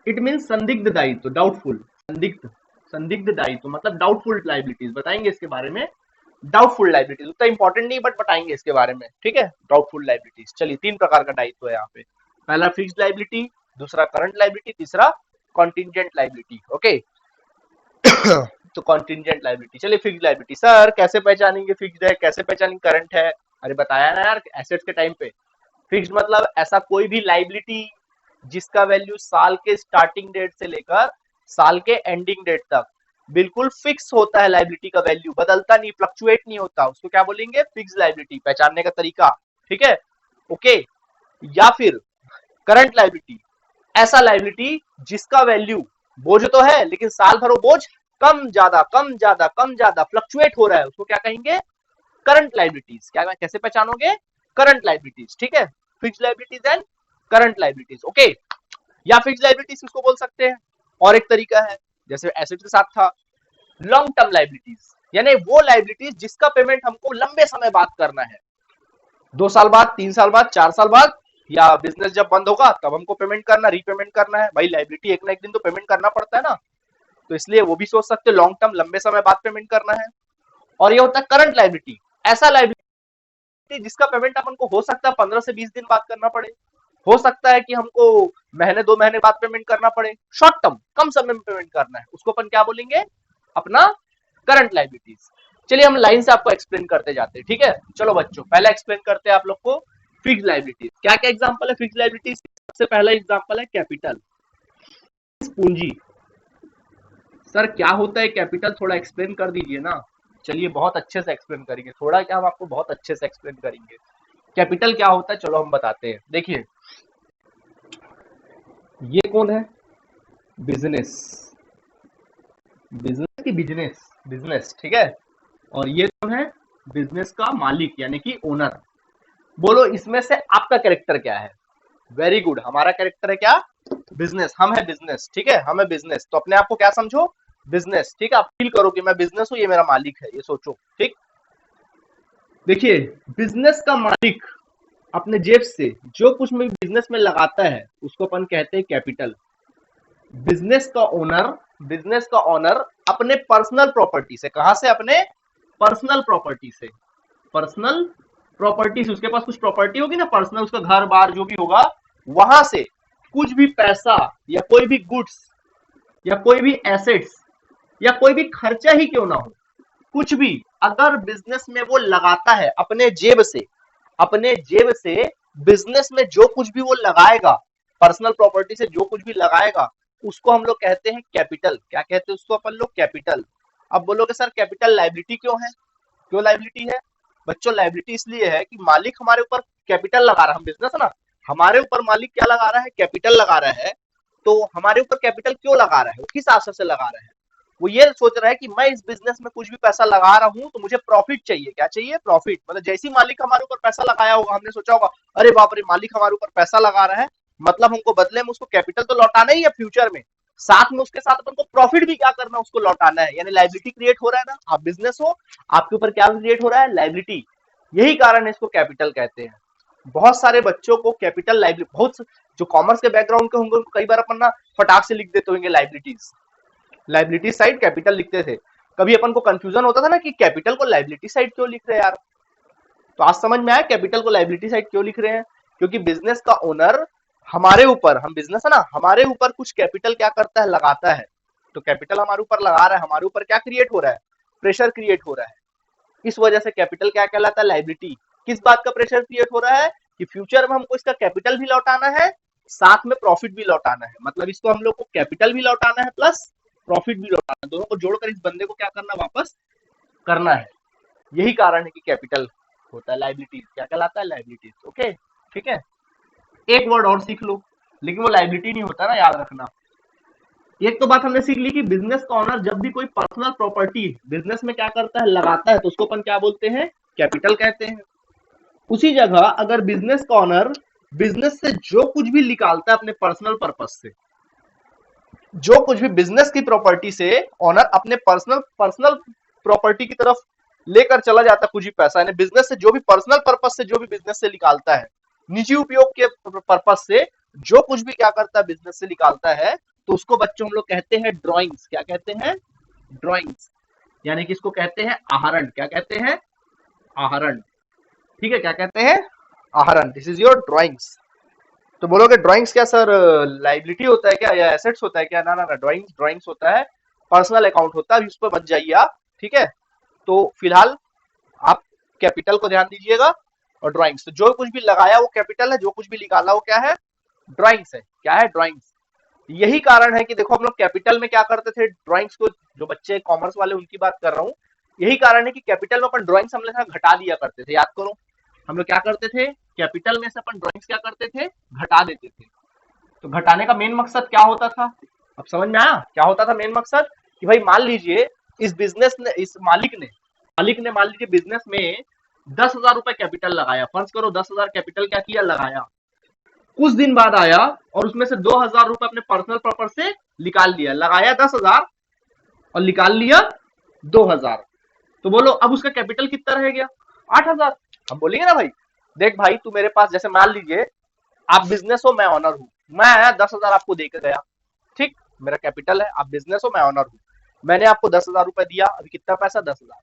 it means संदिग्ध दायित्व, डाउटफुल। संदिग्ध, संदिग्ध दायित्व मतलब डाउटफुल लाइबिलिटीज, बताएंगे इसके बारे में। डाउटफुल लाइबिलिटीज उतना इंपॉर्टेंट नहीं, बट बताएंगे इसके बारे में। ठीक है, डाउटफुल लाइबिलिटीज। चलिए, 3 प्रकार का दायित्व है यहाँ पे। पहला फिक्स्ड लाइबिलिटी, दूसरा करंट लाइबिलिटी, तीसरा कॉन्टिंजेंट लाइबिलिटी। ओके तो कॉन्टिंजेंट लाइबिलिटी। चलिए, फिक्स्ड लाइबिलिटी। सर कैसे पहचानेंगे फिक्स्ड है, कैसे पहचानेंगे करंट है? अरे बताया ना यार, एसेट्स के टाइम पे। फिक्स्ड मतलब ऐसा कोई भी लाइबिलिटी जिसका वैल्यू साल के स्टार्टिंग डेट से लेकर साल के एंडिंग डेट तक बिल्कुल फिक्स होता है, लाइबिलिटी का वैल्यू बदलता नहीं, फ्लक्चुएट नहीं होता, उसको क्या बोलेंगे? Fixed liability. पहचानने का तरीका, ठीक है, ओके। या फिर करंट लाइबिलिटी, ऐसा लाइबिलिटी जिसका वैल्यू बोझ तो है लेकिन साल भर वो बोझ कम ज्यादा कम ज्यादा कम ज्यादा फ्लक्चुएट हो रहा है, उसको क्या कहेंगे? Current liabilities. क्या, कैसे पहचानोगे? Current liabilities. ठीक है, fixed liabilities and current liabilities. Okay, या फिक्स्ड लाइबिलिटीज किसको बोल सकते हैं? और एक तरीका है, जैसे एसेट के साथ था, लॉन्ग टर्म लाइबिलिटीज, यानी वो लाइबिलिटीज जिसका पेमेंट हमको लंबे समय बाद करना है, 2 साल बाद, 3 साल बाद, 4 साल बाद, या बिजनेस जब बंद होगा तब हमको पेमेंट करना, रीपेमेंट करना है। भाई लाइबिलिटी एक ना एक दिन तो पेमेंट करना पड़ता है ना, तो इसलिए वो भी सोच सकते हैं लॉन्ग टर्म, लंबे समय बाद पेमेंट करना है। और ये होता है करंट लाइबिलिटी, ऐसा लाइबिलिटी जिसका पेमेंट अपन को हो सकता है 15 से 20 दिन बाद करना पड़े, हो सकता है कि हमको महीने 2 महीने बाद पेमेंट करना पड़े, शॉर्ट टर्म कम समय में पेमेंट करना है, उसको अपन क्या बोलेंगे? अपना करंट लाइबिलिटीज। चलिए हम लाइन से आपको एक्सप्लेन करते जाते हैं। ठीक है, चलो बच्चों, पहले एक्सप्लेन करते हैं आप लोग को फिक्स्ड लाइबिलिटीज। क्या क्या एग्जांपल है फिक्स्ड लाइबिलिटीज? सबसे पहला एग्जांपल है कैपिटल, पूंजी। सर क्या होता है कैपिटल, थोड़ा एक्सप्लेन कर दीजिए ना। चलिए बहुत अच्छे से एक्सप्लेन करेंगे, थोड़ा क्या हम आपको बहुत अच्छे से एक्सप्लेन करेंगे कैपिटल क्या होता है। चलो हम बताते हैं। देखिए, ये कौन है? बिजनेस, बिजनेस की बिजनेस, बिजनेस, ठीक है। और ये कौन है? बिजनेस का मालिक यानी कि ओनर। बोलो इसमें से आपका कैरेक्टर क्या है? वेरी गुड, हमारा कैरेक्टर है क्या? बिजनेस। हम है बिजनेस, ठीक है, हम है बिजनेस। तो अपने आप को क्या समझो? बिजनेस। ठीक है, आप फील करो कि मैं बिजनेस हूं, ये मेरा मालिक है, ये सोचो। ठीक, देखिए, बिजनेस का मालिक अपने जेब से जो कुछ भी बिजनेस में लगाता है उसको अपन कहते हैं कैपिटल। बिजनेस का ओनर, बिजनेस का ओनर अपने पर्सनल प्रॉपर्टी से, कहां से? अपने पर्सनल प्रॉपर्टी से, पर्सनल प्रॉपर्टी से, उसके पास कुछ प्रॉपर्टी होगी ना पर्सनल, उसका घर बार जो भी होगा, वहां से कुछ भी पैसा या कोई भी गुड्स या कोई भी एसेट्स या कोई भी खर्चा ही क्यों ना हो, कुछ भी अगर बिजनेस में वो लगाता है अपने जेब से, अपने जेब से बिजनेस में जो कुछ भी वो लगाएगा, पर्सनल प्रॉपर्टी से जो कुछ भी लगाएगा, उसको हम लोग कहते हैं कैपिटल। क्या कहते हैं उसको अपन लोग? कैपिटल। अब बोलोगे सर कैपिटल लायबिलिटी क्यों है? क्यों लायबिलिटी है? बच्चों लायबिलिटी इसलिए है कि मालिक हमारे ऊपर कैपिटल लगा रहा है, हम बिजनेस है ना, हमारे ऊपर मालिक क्या लगा रहा है? कैपिटल लगा रहा है। तो हमारे ऊपर कैपिटल क्यों लगा रहा है? वो किस आशा से लगा रहा है? वो ये सोच रहा है कि मैं इस बिजनेस में कुछ भी पैसा लगा रहा हूं तो मुझे प्रॉफिट चाहिए। क्या चाहिए? प्रॉफिट। मतलब जैसे ही मालिक हमारे ऊपर पैसा लगाया होगा, हमने सोचा होगा अरे बाप रे, मालिक हमारे ऊपर पैसा लगा रहा है, मतलब हमको बदले में उसको कैपिटल तो लौटाना ही है फ्यूचर में। साथ में उसके साथ अपन को प्रॉफिट भी क्या करना है, उसको लौटाना है, यानी लाइबिलिटी क्रिएट हो रहा है ना। आप बिजनेस हो, आपके ऊपर क्या क्रिएट हो रहा है, लाइबिलिटी। यही कारण है इसको कैपिटल कहते हैं। बहुत सारे बच्चों को कैपिटल लाइबिलिटी, बहुत जो कॉमर्स के बैकग्राउंड के होंगे उनको कई बार अपन ना फटाक से लिख देते होंगे लाइबिलिटीज, लाइबिलिटी साइड कैपिटल लिखते थे। कभी अपन को कंफ्यूजन होता था ना कि कैपिटल को लाइबिलिटी साइड क्यों लिख रहे हैं यार। तो आज समझ में आया कैपिटल को लाइबिलिटी साइड क्यों लिख रहे हैं, क्योंकि बिजनेस का ओनर हमारे ऊपर, हम बिजनेस है ना, हमारे ऊपर कुछ कैपिटल क्या करता है, लगाता है। तो कैपिटल हमारे ऊपर लगा रहा है, हमारे ऊपर क्या क्रिएट हो रहा है, प्रेशर क्रिएट हो रहा है। इस वजह से कैपिटल क्या कहलाता है, लाइबिलिटी। किस बात का प्रेशर क्रिएट हो रहा है कि फ्यूचर में हमको इसका कैपिटल भी लौटाना है, साथ में प्रॉफिट भी लौटाना है। मतलब इसको हम लोग को कैपिटल भी लौटाना है प्लस प्रॉफिट भी लौटाना है, दोनों को जोड़कर इस बंदे को क्या करना, वापस करना है। यही कारण है कि कैपिटल होता है लाइबिलिटीज, क्या कहलाता है, लाइबिलिटीज। ओके, ठीक है। एक वर्ड और सीख लो, लेकिन वो लाइबिलिटी नहीं होता ना, याद रखना। एक तो बात हमने सीख ली कि बिजनेस का ऑनर जब भी कोई पर्सनल प्रॉपर्टी बिजनेस में क्या करता है, लगाता है, तो उसको अपन क्या बोलते हैं, कैपिटल कहते हैं। उसी जगह अगर बिजनेस का ऑनर बिजनेस से जो कुछ भी निकालता है अपने पर्सनल पर्पज से, जो कुछ भी बिजनेस की प्रॉपर्टी से ऑनर अपने पर्सनल पर्सनल प्रॉपर्टी की तरफ लेकर चला जाता है कुछ भी पैसा, यानी बिजनेस से जो भी पर्सनल पर्पज से, जो भी बिजनेस से निकालता है, निजी उपयोग के पर्पज से जो कुछ भी क्या करता है बिजनेस से निकालता है, तो उसको बच्चों हम लोग कहते हैं ड्रॉइंग्स। क्या कहते हैं, ड्रॉइंग्स। यानी कि इसको कहते हैं आहरण। क्या कहते हैं, आहरण। ठीक है, क्या कहते हैं, आहरण। This is your drawings. तो बोलोगे ड्राइंग्स क्या सर लाइबिलिटी होता है क्या, या एसेट्स होता है क्या, ना ना ना, ड्राइंग्स ड्राइंग्स होता है, पर्सनल अकाउंट होता है, अभी उस पर बच जाइए आप। ठीक है, तो फिलहाल आप कैपिटल को ध्यान दीजिएगा और ड्राइंग्स, तो जो कुछ भी लगाया वो कैपिटल है, जो कुछ भी निकाला वो क्या है, ड्राइंग्स है। क्या है, ड्राइंग्स। यही कारण है कि देखो हम लोग कैपिटल में क्या करते थे, ड्राइंग्स को, जो बच्चे कॉमर्स वाले उनकी बात कर रहा हूँ, यही कारण है कि कैपिटल में अपन ड्राइंग्स हम लोग घटा दिया करते थे। याद करो, हम लोग क्या करते थे, कैपिटल में से अपन ड्राइंग्स क्या करते थे, घटा देते थे। तो घटाने का मेन मकसद क्या होता था, अब समझ में आया क्या होता था मेन मकसद, कि भाई मान लीजिए इस बिजनेस ने, इस मालिक ने मान लीजिए बिजनेस में 10,000 रुपए कैपिटल लगाया, फर्ज करो 10,000 कैपिटल क्या किया, लगाया। कुछ दिन बाद आया और उसमें से 2,000 रुपए अपने पर्सनल पर्पज से निकाल लिया, लगाया 10,000 और निकाल लिया 2,000। तो बोलो अब उसका कैपिटल कितना रह गया, 8,000। हम बोलेंगे ना भाई, देख भाई तू मेरे पास, जैसे मान लीजिए आप बिजनेस हो, मैं ऑनर हूं, मैं आया 10,000 आपको देकर गया, ठीक, मेरा कैपिटल है, आप बिजनेस हो, मैं ऑनर हूं, मैंने आपको 10,000 रुपए दिया, अभी कितना पैसा, 10,000।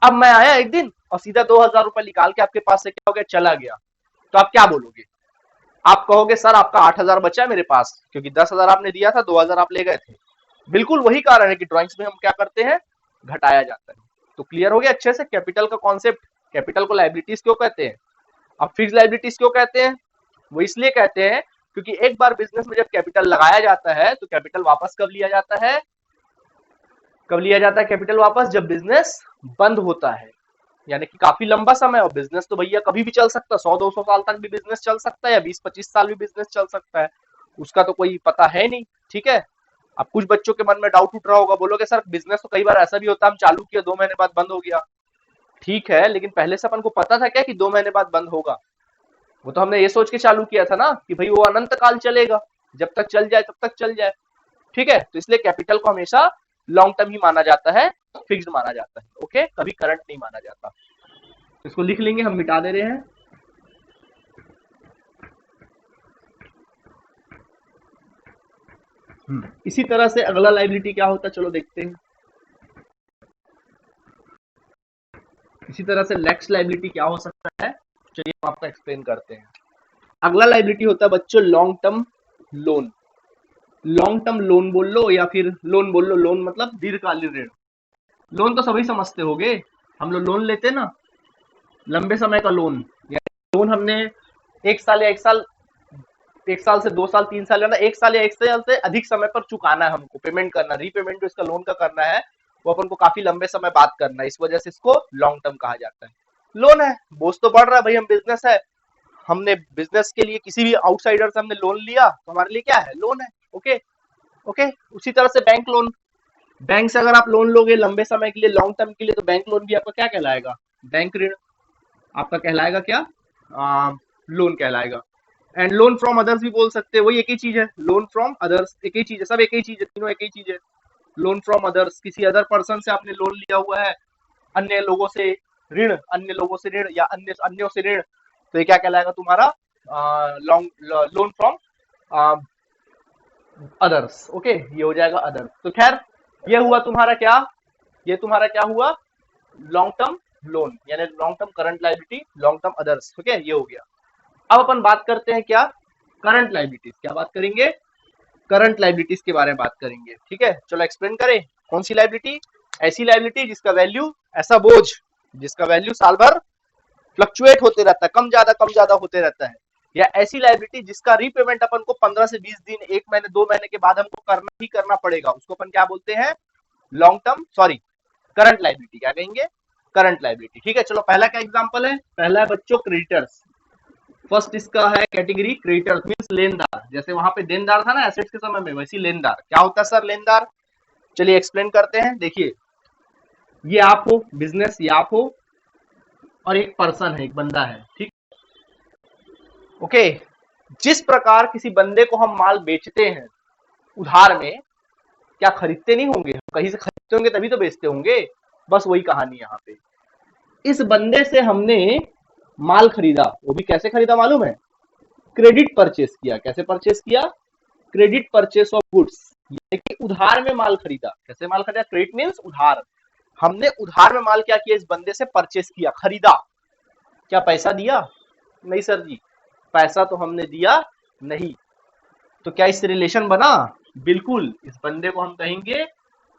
अब मैं आया एक दिन और सीधा 2,000 रुपए निकाल के आपके पास से क्या हो गया, चला गया, तो आप क्या बोलोगे, आप कहोगे सर आपका 8,000 बचा है मेरे पास, क्योंकि 10,000 आपने दिया था, 2,000 आप ले गए थे। बिल्कुल वही कारण है कि ड्राइंग्स में हम क्या करते हैं, घटाया जाता है। तो क्लियर हो गया अच्छे से कैपिटल का कॉन्सेप्ट, कैपिटल को लाइबिलिटीज क्यों कहते हैं। अब फिक्स लाइबिलिटीज क्यों कहते हैं, वो इसलिए कहते हैं क्योंकि एक बार बिजनेस में जब कैपिटल लगाया जाता है तो कैपिटल वापस कब लिया जाता है, कब लिया जाता है कैपिटल वापस, जब बिजनेस बंद होता है, यानी कि काफी लंबा समय। और बिजनेस तो भैया कभी भी चल सकता है, 100-200 साल तक भी बिजनेस चल सकता है, या 20-25 साल भी बिजनेस चल सकता है, उसका तो कोई पता है नहीं। ठीक है, अब कुछ बच्चों के मन में डाउट उठ रहा होगा, बोलोगे सर बिजनेस तो कई बार ऐसा भी होता है हम चालू किया 2 महीने बाद बंद हो गया। ठीक है, लेकिन पहले से अपन को पता था क्या कि 2 महीने बाद बंद होगा, वो तो हमने ये सोच के चालू किया था ना कि भाई वो अनंत काल चलेगा, जब तक चल जाए तब तक चल जाए। ठीक है, तो इसलिए कैपिटल को हमेशा लॉन्ग टर्म ही माना जाता है, फिक्स्ड माना जाता है। ओके, कभी करंट नहीं माना जाता। इसको लिख लेंगे, हम मिटा दे रहे हैं। इसी तरह से अगला लाइबिलिटी क्या होता है, चलो देखते हैं। इसी तरह से नेक्स्ट लाइबिलिटी क्या हो सकता है, चलिए हम आपको एक्सप्लेन करते हैं। अगला लाइबिलिटी होता है बच्चों long term loan. Long term loan बोल लो या फिर लोन बोल लो, लोन मतलब दीर्घकालीन ऋण। लोन तो सभी समझते होंगे, हम लोग लोन लेते ना, लंबे समय का लोन, या लोन हमने 1 साल या 1 साल, 1 साल से 2 साल 3 साल, या 1 साल या 1 साल से अधिक समय पर चुकाना है हमको, पेमेंट करना, रीपेमेंट जो इसका लोन का करना है वो अपन को काफी लंबे समय बाद करना है, इस वजह से इसको लॉन्ग टर्म कहा जाता है। लोन है, बोझ तो बढ़ रहा है भाई, हम बिजनेस है, हमने बिजनेस के लिए किसी भी आउटसाइडर से हमने लोन लिया तो हमारे लिए क्या है, लोन है। ओके ओके, उसी तरह से बैंक लोन, बैंक से अगर आप लोन लोगे लंबे समय के लिए, लॉन्ग टर्म के लिए, तो बैंक लोन भी आपका क्या कहलाएगा, बैंक ऋण आपका कहलाएगा क्या, लोन कहलाएगा। एंड लोन फ्रॉम अदर्स भी बोल सकते हैं, वही एक ही चीज है, लोन फ्रॉम अदर्स एक ही चीज है, सब एक ही चीज है, तीनों एक ही चीज है। लोन फ्रॉम अदर्स, किसी अदर पर्सन से आपने लोन लिया हुआ है, अन्य लोगों से ऋण, अन्य लोगों से ऋण या अन्य अन्यों से ऋण, तो ये क्या कहलाएगा तुम्हारा, long loan from others. Okay, ये हो जाएगा अदर्स। तो खैर ये हुआ तुम्हारा क्या, ये तुम्हारा क्या हुआ, लॉन्ग टर्म लोन यानी long term current liability, long term others. Okay, ये हो गया। अब अपन बात करते हैं क्या, करंट लाइबिलिटीज। क्या बात करेंगे, करंट लाइबिलिटीज के बारे में बात करेंगे। ठीक है, चलो एक्सप्लेन करें। कौन सी लाइबिलिटी, ऐसी लाइबिलिटी जिसका वैल्यू, ऐसा बोझ जिसका वैल्यू साल भर फ्लक्चुएट होते रहता है, कम ज्यादा होते रहता है, या ऐसी लाइबिलिटी जिसका रीपेमेंट अपन को 15 से 20 दिन, 1 महीने, 2 महीने के बाद हमको करना ही करना पड़ेगा, उसको अपन क्या बोलते हैं, long term, sorry current liability. क्या कहेंगे, करंट लाइबिलिटी। ठीक है, चलो पहला क्या एग्जांपल है, पहला है बच्चों क्रेडिटर्स। फर्स्ट इसका है कैटेगरी क्रेडिटर्स, मींस लेनदार। जैसे वहां पे देनदार था ना एसेट्स के समय में, वैसी लेनदार। क्या होता है सर लेनदार, चलिए एक्सप्लेन करते हैं। देखिए ये आप हो, बिजनेस ये आप हो, और एक पर्सन है, एक बंदा है। ठीक, ओके। जिस प्रकार किसी बंदे को हम माल बेचते हैं उधार में, क्या खरीदते नहीं होंगे, कहीं से खरीदते होंगे तभी तो बेचते होंगे, बस वही कहानी यहाँ पे। इस बंदे से हमने माल खरीदा, वो भी कैसे खरीदा मालूम है, क्रेडिट परचेस किया। कैसे परचेस किया, क्रेडिट परचेस ऑफ गुड्स, यानी कि उधार में माल खरीदा। कैसे माल खरीदा, क्रेडिट मींस उधार, हमने उधार में माल क्या किया, इस बंदे से परचेस किया, खरीदा। क्या पैसा दिया, नहीं सर जी, पैसा तो हमने दिया नहीं। तो क्या इससे रिलेशन बना, बिल्कुल। इस बंदे को हम कहेंगे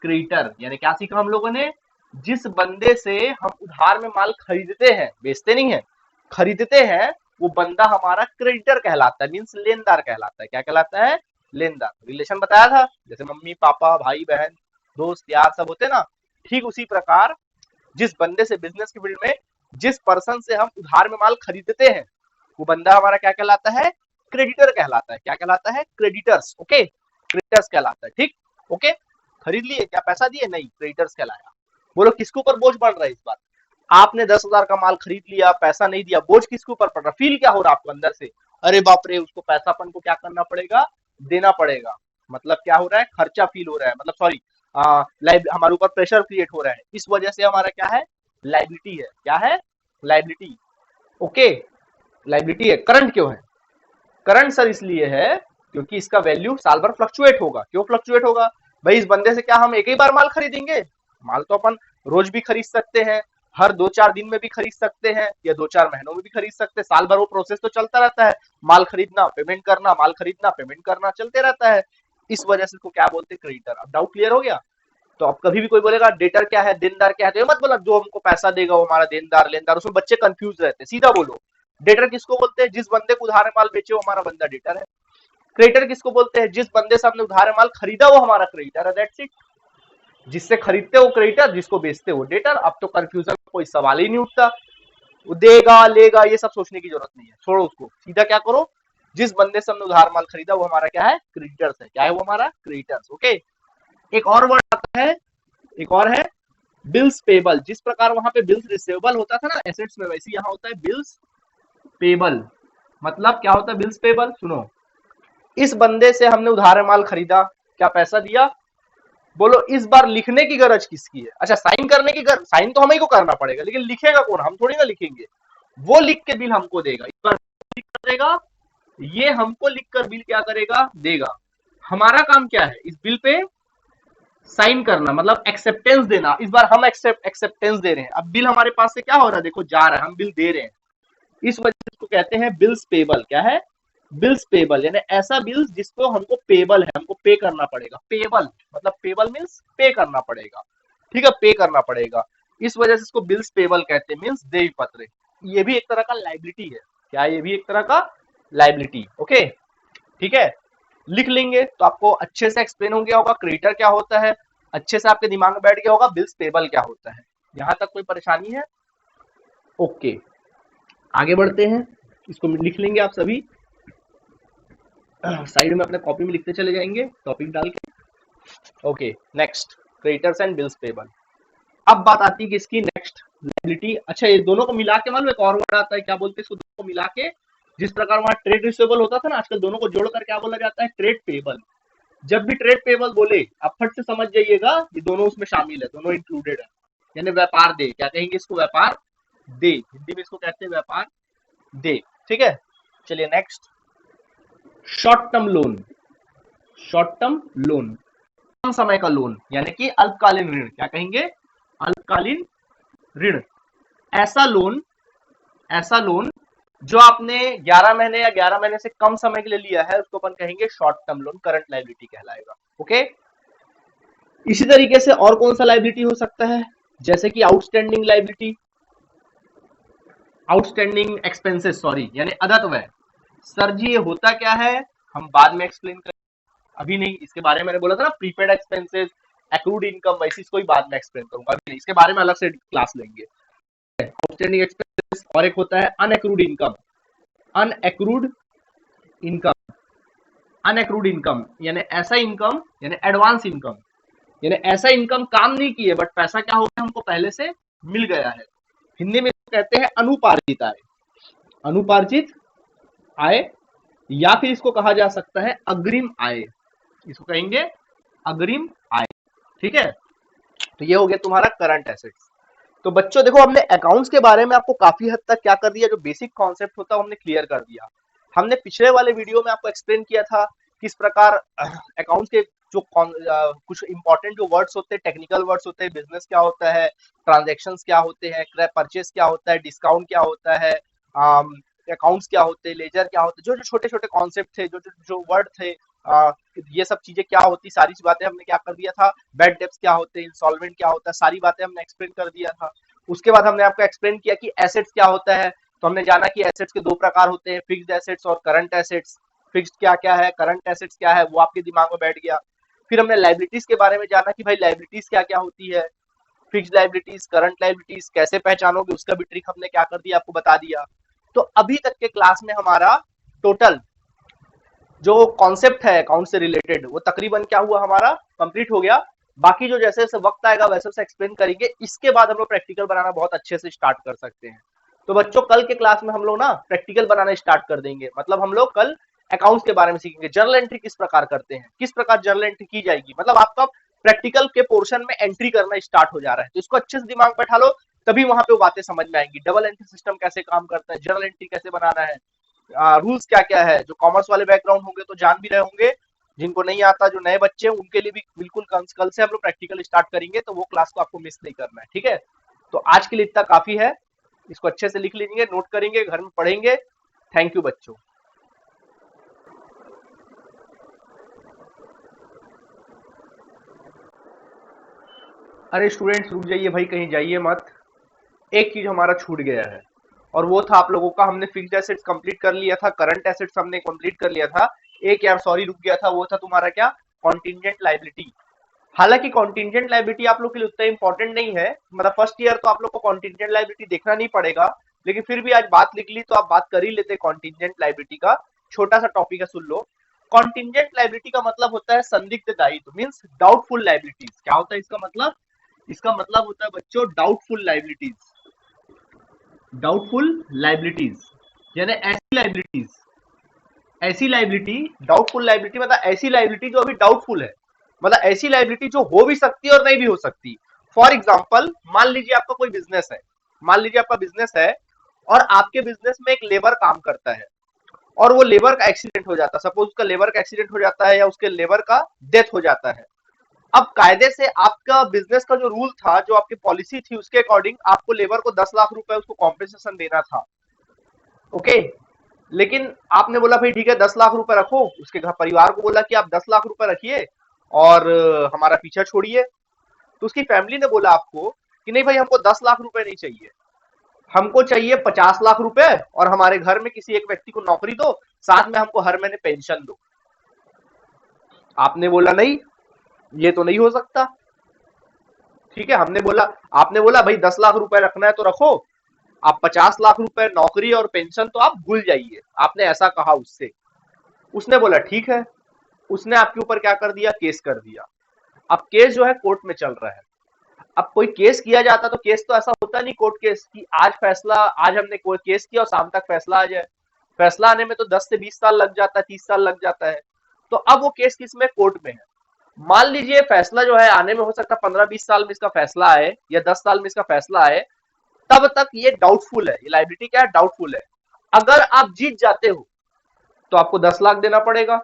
क्रेडिटर। यानी क्या सीखा हम लोगों ने, जिस बंदे से हम उधार में माल खरीदते हैं, बेचते नहीं है, खरीदते हैं, वो बंदा हमारा क्रेडिटर कहलाता है, मींस लेनदार कहलाता है। क्या कहलाता है, लेनदार। रिलेशन बताया था, जैसे मम्मी पापा भाई बहन दोस्त यार सब होते ना, ठीक उसी प्रकार जिस बंदे से, बिजनेस की फील्ड में जिस पर्सन से हम उधार में माल खरीदते हैं, वो बंदा हमारा क्या कहलाता है, क्रेडिटर कहलाता है। क्या कहलाता है, क्रेडिटर्स। ओके, क्रेडिटर्स कहलाता है। ठीक, ओके। खरीद लिए, क्या पैसा दिए, नहीं, क्रेडिटर्स कहलाया। बोलो किसके ऊपर बोझ बढ़ रहा है इस बार, आपने 10,000 का माल खरीद लिया, पैसा नहीं दिया, बोझ किसके ऊपर पड़ रहा, फील क्या हो रहा आपको अंदर से, अरे बाप रे, उसको पैसा अपन को क्या करना पड़ेगा, देना पड़ेगा। मतलब क्या हो रहा है, खर्चा फील हो रहा है, मतलब सॉरी, हमारे ऊपर प्रेशर क्रिएट हो रहा है। इस वजह से हमारा क्या है, लाइबिलिटी है। क्या है, लाइबिलिटी। ओके, लाइबिलिटी है। करंट क्यों है, करंट सर इसलिए है क्योंकि इसका वैल्यू साल भर फ्लक्चुएट होगा। क्यों फ्लक्चुएट होगा, भाई इस बंदे से क्या हम एक ही बार माल खरीदेंगे, माल तो अपन रोज भी खरीद सकते हैं, हर 2-4 दिन में भी खरीद सकते हैं, या 2-4 महीनों में भी खरीद सकते हैं, साल भर वो प्रोसेस तो चलता रहता है, माल खरीदना पेमेंट करना, माल खरीदना पेमेंट करना चलते रहता है। इस वजह से इसको क्या बोलते हैं, क्रेडिटर। अब डाउट क्लियर हो गया। तो अब कभी भी कोई बोलेगा डेटर क्या है, देनदार क्या है, तो ये मत बोला जो हमको पैसा देगा वो हमारा देनदार, लेनदार, उसमें बच्चे कंफ्यूज रहते हैं। सीधा बोलो, डेटर किसको बोलते हैं, जिस बंदे को उधार माल बेचे वो हमारा बंदा डेटर है। क्रेडिटर किसको बोलते हैं, जिस बंदे से हमने उधार माल खरीदा वो हमारा क्रेडिटर है, दैट्स इट। जिससे खरीदते हो क्रेडिटर, जिसको बेचते हो डेटर। अब तो कंफ्यूजन कोई सवाल ही नहीं उठता, वो देगा लेगा ये सब सोचने की जरूरत नहीं है, छोड़ो उसको, सीधा क्या करो, जिस बंदे से हमने उधार माल खरीदा वो हमारा क्या है, क्रेडिटर्स है। क्या है वो हमारा, क्रेडिटर्स। ओके, एक और वर्ड आता है, एक और है बिल्स पेबल। जिस प्रकार वहां पे बिल्स रिसीवेबल होता था ना एसेट्स में, वैसे यहाँ होता है बिल्स पेबल। मतलब क्या होता है बिल्स पेबल, सुनो, इस बंदे से हमने उधार माल खरीदा, क्या पैसा दिया, बोलो इस बार लिखने की गरज किसकी है, अच्छा साइन करने की गरज, साइन तो हमें को करना पड़ेगा, लेकिन लिखेगा कौन, हम थोड़ी ना लिखेंगे, वो लिख के बिल हमको देगा। इस बार लिख कर देगा, ये हमको लिखकर बिल क्या करेगा, देगा। हमारा काम क्या है, इस बिल पे साइन करना, मतलब एक्सेप्टेंस देना। इस बार हम एक्सेप्टेंस दे रहे हैं, अब बिल हमारे पास से क्या हो रहा है, देखो जा रहा है, हम बिल दे रहे हैं। इस वजह से इसको कहते हैं बिल्स पेबल। क्या है, बिल्स पेबल, यानी ऐसा बिल्स जिसको हमको पेबल है, हमको पे करना पड़ेगा। पेबल मतलब पेबल मीन्स पे करना पड़ेगा, ठीक है, पे करना पड़ेगा। इस वजह से इसको बिल्स पेबल कहते हैं, मीन्स देय पत्र। ये भी एक तरह का लाइबिलिटी है। क्या, ये भी एक तरह का लाइबिलिटी। ओके, ठीक है, लिख लेंगे तो आपको अच्छे से एक्सप्लेन हो गया होगा क्रेडिटर क्या होता है, अच्छे से आपके दिमाग में बैठ गया होगा बिल्स पेबल क्या होता है। यहां तक कोई परेशानी है, ओके, आगे बढ़ते हैं। इसको लिख लेंगे आप सभी, साइड में अपने कॉपी में लिखते चले जाएंगे टॉपिक डाल के। Okay, next creditors and bills payable. अब बात आती है किसकी, नेक्स्ट लायबिलिटी। अच्छा, ये दोनों को मिला के मालूम एक और वर्ड आता है, क्या बोलते हैं इसको, दोनों को मिला के जिस प्रकार वहां ट्रेड रिसीवेबल होता था ना, आजकल दोनों को जोड़कर क्या बोला जाता है, ट्रेड पेबल। जब भी ट्रेड पेबल बोले आप फट से समझ जाइएगा ये दोनों उसमें शामिल है, दोनों इंक्लूडेड है। यानी व्यापार दे, क्या कहेंगे इसको, व्यापार दे, हिंदी में इसको कहते हैं व्यापार दे। ठीक है, चलिए next, short term loan. Short term loan, कम समय का लोन, यानी कि अल्पकालीन ऋण, क्या कहेंगे, अल्पकालीन ऋण। ऐसा लोन, ऐसा लोन जो आपने 11 महीने या 11 महीने से कम समय के लिए लिया है, उसको अपन कहेंगे short term loan, current liability कहलाएगा। ओके, इसी तरीके से और कौन सा लायबिलिटी हो सकता है, जैसे कि outstanding liability, outstanding expenses, sorry, यानी अदत व्यय। सर जी ये होता क्या है, हम बाद में एक्सप्लेन करेंगे, अभी नहीं। इसके बारे में मैंने बोला था ना, प्रीपेड एक्सपेंसेस, एक्रूड इनकम, वैसे इसको ही बाद में एक्सप्लेन करूंगा, अभी नहीं, इसके बारे में अलग से क्लास लेंगे। आउटस्टैंडिंग एक्सपेंसेस, और एक होता है अनएक्रूड इनकम। अनएक्रूड इनकम, अनएक्रूड इनकम यानी ऐसा इनकम, यानी एडवांस इनकम, यानी ऐसा इनकम काम नहीं किए बट पैसा क्या हो गया, हमको पहले से मिल गया है। हिंदी में इसको कहते हैं अनुपार्जित आय, अनुपार्जित आय, या फिर इसको कहा जा सकता है अग्रिम आय, इसको कहेंगे अग्रिम आय। ठीक है, तो ये हो गया तुम्हारा करंट एसेट्स। तो बच्चों देखो, हमने अकाउंट्स के बारे में आपको काफी हद तक क्या कर दिया, जो बेसिक कॉन्सेप्ट होता है हमने क्लियर कर दिया। हमने पिछले वाले वीडियो में आपको एक्सप्लेन किया था किस प्रकार अकाउंट्स के जो कुछ इंपॉर्टेंट जो वर्ड्स होते हैं, टेक्निकल वर्ड्स होते हैं, बिजनेस क्या होता है, ट्रांजैक्शंस क्या होते हैं, क्रय परचेस क्या होता है, डिस्काउंट क्या होता है, अकाउंट्स क्या होते हैं, लेजर क्या होते हैं, जो जो छोटे छोटे कॉन्सेप्ट थे, जो वर्ड थे, ये सब चीजें क्या होती, सारी बातें हमने क्या कर दिया था, बैड डेब्ट्स क्या होते हैं, इंसॉल्वेंट क्या होता है, सारी बातें हमने एक्सप्लेन कर दिया था। उसके बाद हमने आपको एक्सप्लेन किया कि एसेट्स क्या होता है, तो हमने जाना कि एसेट्स के दो प्रकार होते हैं, फिक्स्ड एसेट्स और करंट एसेट्स। फिक्स्ड क्या क्या है, करंट एसेट्स क्या है, वो आपके दिमाग में बैठ गया। फिर हमने लायबिलिटीज के बारे में जाना कि भाई लायबिलिटीज क्या क्या होती है, फिक्स्ड लायबिलिटीज, करंट लायबिलिटीज कैसे पहचानोगे, उसका भी ट्रिक हमने क्या कर दिया, आपको बता दिया। तो अभी तक के क्लास में हमारा टोटल जो कॉन्सेप्ट है अकाउंट से रिलेटेड, वो तकरीबन क्या हुआ, हमारा कंप्लीट हो गया। बाकी जो जैसे जैसे वक्त आएगा वैसे वैसे एक्सप्लेन करेंगे, इसके बाद हम लोग प्रैक्टिकल बनाना बहुत अच्छे से स्टार्ट कर सकते हैं। तो बच्चों कल के क्लास में हम लोग ना प्रैक्टिकल बनाना स्टार्ट कर देंगे, मतलब हम लोग कल अकाउंट्स के बारे में सीखेंगे, जर्नल एंट्री किस प्रकार करते हैं, किस प्रकार जर्नल एंट्री की जाएगी, मतलब आपका प्रैक्टिकल के पोर्शन में एंट्री करना स्टार्ट हो जा रहा है, तो इसको अच्छे से दिमाग बैठा लो, तभी वहां पे वो बातें समझ में आएंगी। डबल एंट्री सिस्टम कैसे काम करता है, जर्नल एंट्री कैसे बनाना है, रूल्स क्या क्या है। जो कॉमर्स वाले बैकग्राउंड होंगे तो जान भी रहे होंगे, जिनको नहीं आता, जो नए बच्चे हैं उनके लिए भी बिल्कुल कल से हम लोग प्रैक्टिकल स्टार्ट करेंगे, तो वो क्लास को आपको मिस नहीं करना है। ठीक है, तो आज के लिए इतना काफी है, इसको अच्छे से लिख लीजिए, नोट करेंगे, घर में पढ़ेंगे। थैंक यू बच्चों। अरे स्टूडेंट्स रुक जाइए भाई, कहीं जाइए मत। एक चीज हमारा छूट गया है, और वो था आप लोगों का, हमने फिक्स्ड एसेट्स कंप्लीट कर लिया था, करंट एसेट्स हमने कंप्लीट कर लिया था। एक यार सॉरी रुक गया था, वो था तुम्हारा क्या, कॉन्टिंजेंट लायबिलिटी। हालांकि कॉन्टिंजेंट लायबिलिटी आप लोग के लिए उतना इंपॉर्टेंट नहीं है, मतलब फर्स्ट ईयर तो आप लोग को कॉन्टिंजेंट लायबिलिटी देखना नहीं पड़ेगा, लेकिन फिर भी आज बात लिख ली तो आप बात कर ही लेते कॉन्टिंजेंट लायबिलिटी का। छोटा सा टॉपिक है, सुन लो। कॉन्टिंजेंट लायबिलिटी का मतलब होता है संदिग्ध दायित्व, मींस डाउटफुल लायबिलिटीज। क्या होता है इसका मतलब, इसका मतलब होता है बच्चों डाउटफुल लायबिलिटीज। डाउटफुल लायबिलिटीज यानी ऐसी लायबिलिटीज, ऐसी लायबिलिटी, डाउटफुल लायबिलिटी मतलब ऐसी लायबिलिटी जो अभी डाउटफुल है, मतलब ऐसी लायबिलिटी जो हो भी सकती है और नहीं भी हो सकती। फॉर एग्जाम्पल, मान लीजिए आपका कोई बिजनेस है, मान लीजिए आपका बिजनेस है और आपके बिजनेस में एक लेबर काम करता है, और वो लेबर का एक्सीडेंट हो जाता है, सपोज उसका लेबर का एक्सीडेंट हो जाता है या उसके लेबर का डेथ हो जाता है। अब कायदे से आपका बिजनेस का जो रूल था, जो आपकी पॉलिसी थी, उसके अकॉर्डिंग आपको लेबर को 10 लाख रुपए उसको कॉम्पेंसेशन देना था। ओके, लेकिन आपने बोला भाई ठीक है 10 लाख रुपए रखो, उसके घर परिवार को बोला कि आप 10 लाख रुपए रखिए और हमारा पीछा छोड़िए। तो उसकी फैमिली ने बोला आपको कि नहीं भाई, हमको 10 लाख रुपए नहीं चाहिए, हमको चाहिए 50 लाख रुपए, और हमारे घर में किसी एक व्यक्ति को नौकरी दो, साथ में हमको हर महीने पेंशन दो। आपने बोला नहीं, ये तो नहीं हो सकता। ठीक है, हमने बोला, आपने बोला भाई 10 लाख रुपए रखना है तो रखो, आप 50 लाख रुपए नौकरी और पेंशन तो आप भूल जाइए। आपने ऐसा कहा उससे, उसने बोला ठीक है, उसने आपके ऊपर क्या कर दिया, केस कर दिया। अब केस जो है कोर्ट में चल रहा है। अब कोई केस किया जाता तो केस तो ऐसा होता नहीं कोर्ट केस कि आज फैसला, आज हमने कोई केस किया और शाम तक फैसला आ जाए। फैसला आने में तो 10 से 20 साल लग जाता है, 30 साल लग जाता है। तो अब वो केस किस में, कोर्ट में है। मान लीजिए फैसला जो है आने में हो सकता है 15-20 साल में इसका फैसला आए या 10 साल में इसका फैसला आए, तब तक ये डाउटफुल है, ये लायबिलिटी क्या है, डाउटफुल है। अगर आप जीत जाते हो तो आपको 10 लाख देना पड़ेगा,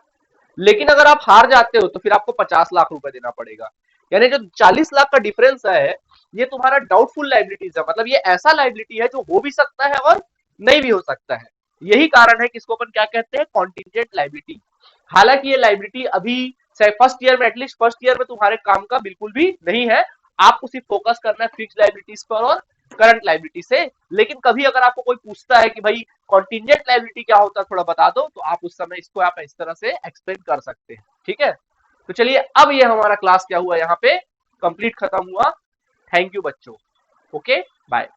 लेकिन अगर आप हार जाते हो तो फिर आपको 50 लाख रुपए देना पड़ेगा। यानी जो 40 लाख का डिफरेंस है, ये तुम्हारा डाउटफुल लाइबिलिटीज है, मतलब ये ऐसा लाइबिलिटी है जो हो भी सकता है और नहीं भी हो सकता है। यही कारण है कि इसको अपन क्या कहते हैं, कॉन्टिजेंट लाइबिलिटी। हालांकि ये लाइबिलिटी अभी फर्स्ट ईयर में, एटलीस्ट फर्स्ट ईयर में तुम्हारे काम का बिल्कुल भी नहीं है। आपको सिर्फ फोकस करना है फिक्स लाइबिलिटीज पर और करंट लाइबिलिटी से। लेकिन कभी अगर आपको कोई पूछता है कि भाई कॉन्टिजेंट लाइबिलिटी क्या होता है, थोड़ा बता दो, तो आप उस समय इसको आप इस तरह से एक्सप्लेन कर सकते हैं। ठीक है, तो चलिए अब ये हमारा क्लास क्या हुआ, यहाँ पे कंप्लीट खत्म हुआ। थैंक यू बच्चों। Okay, bye.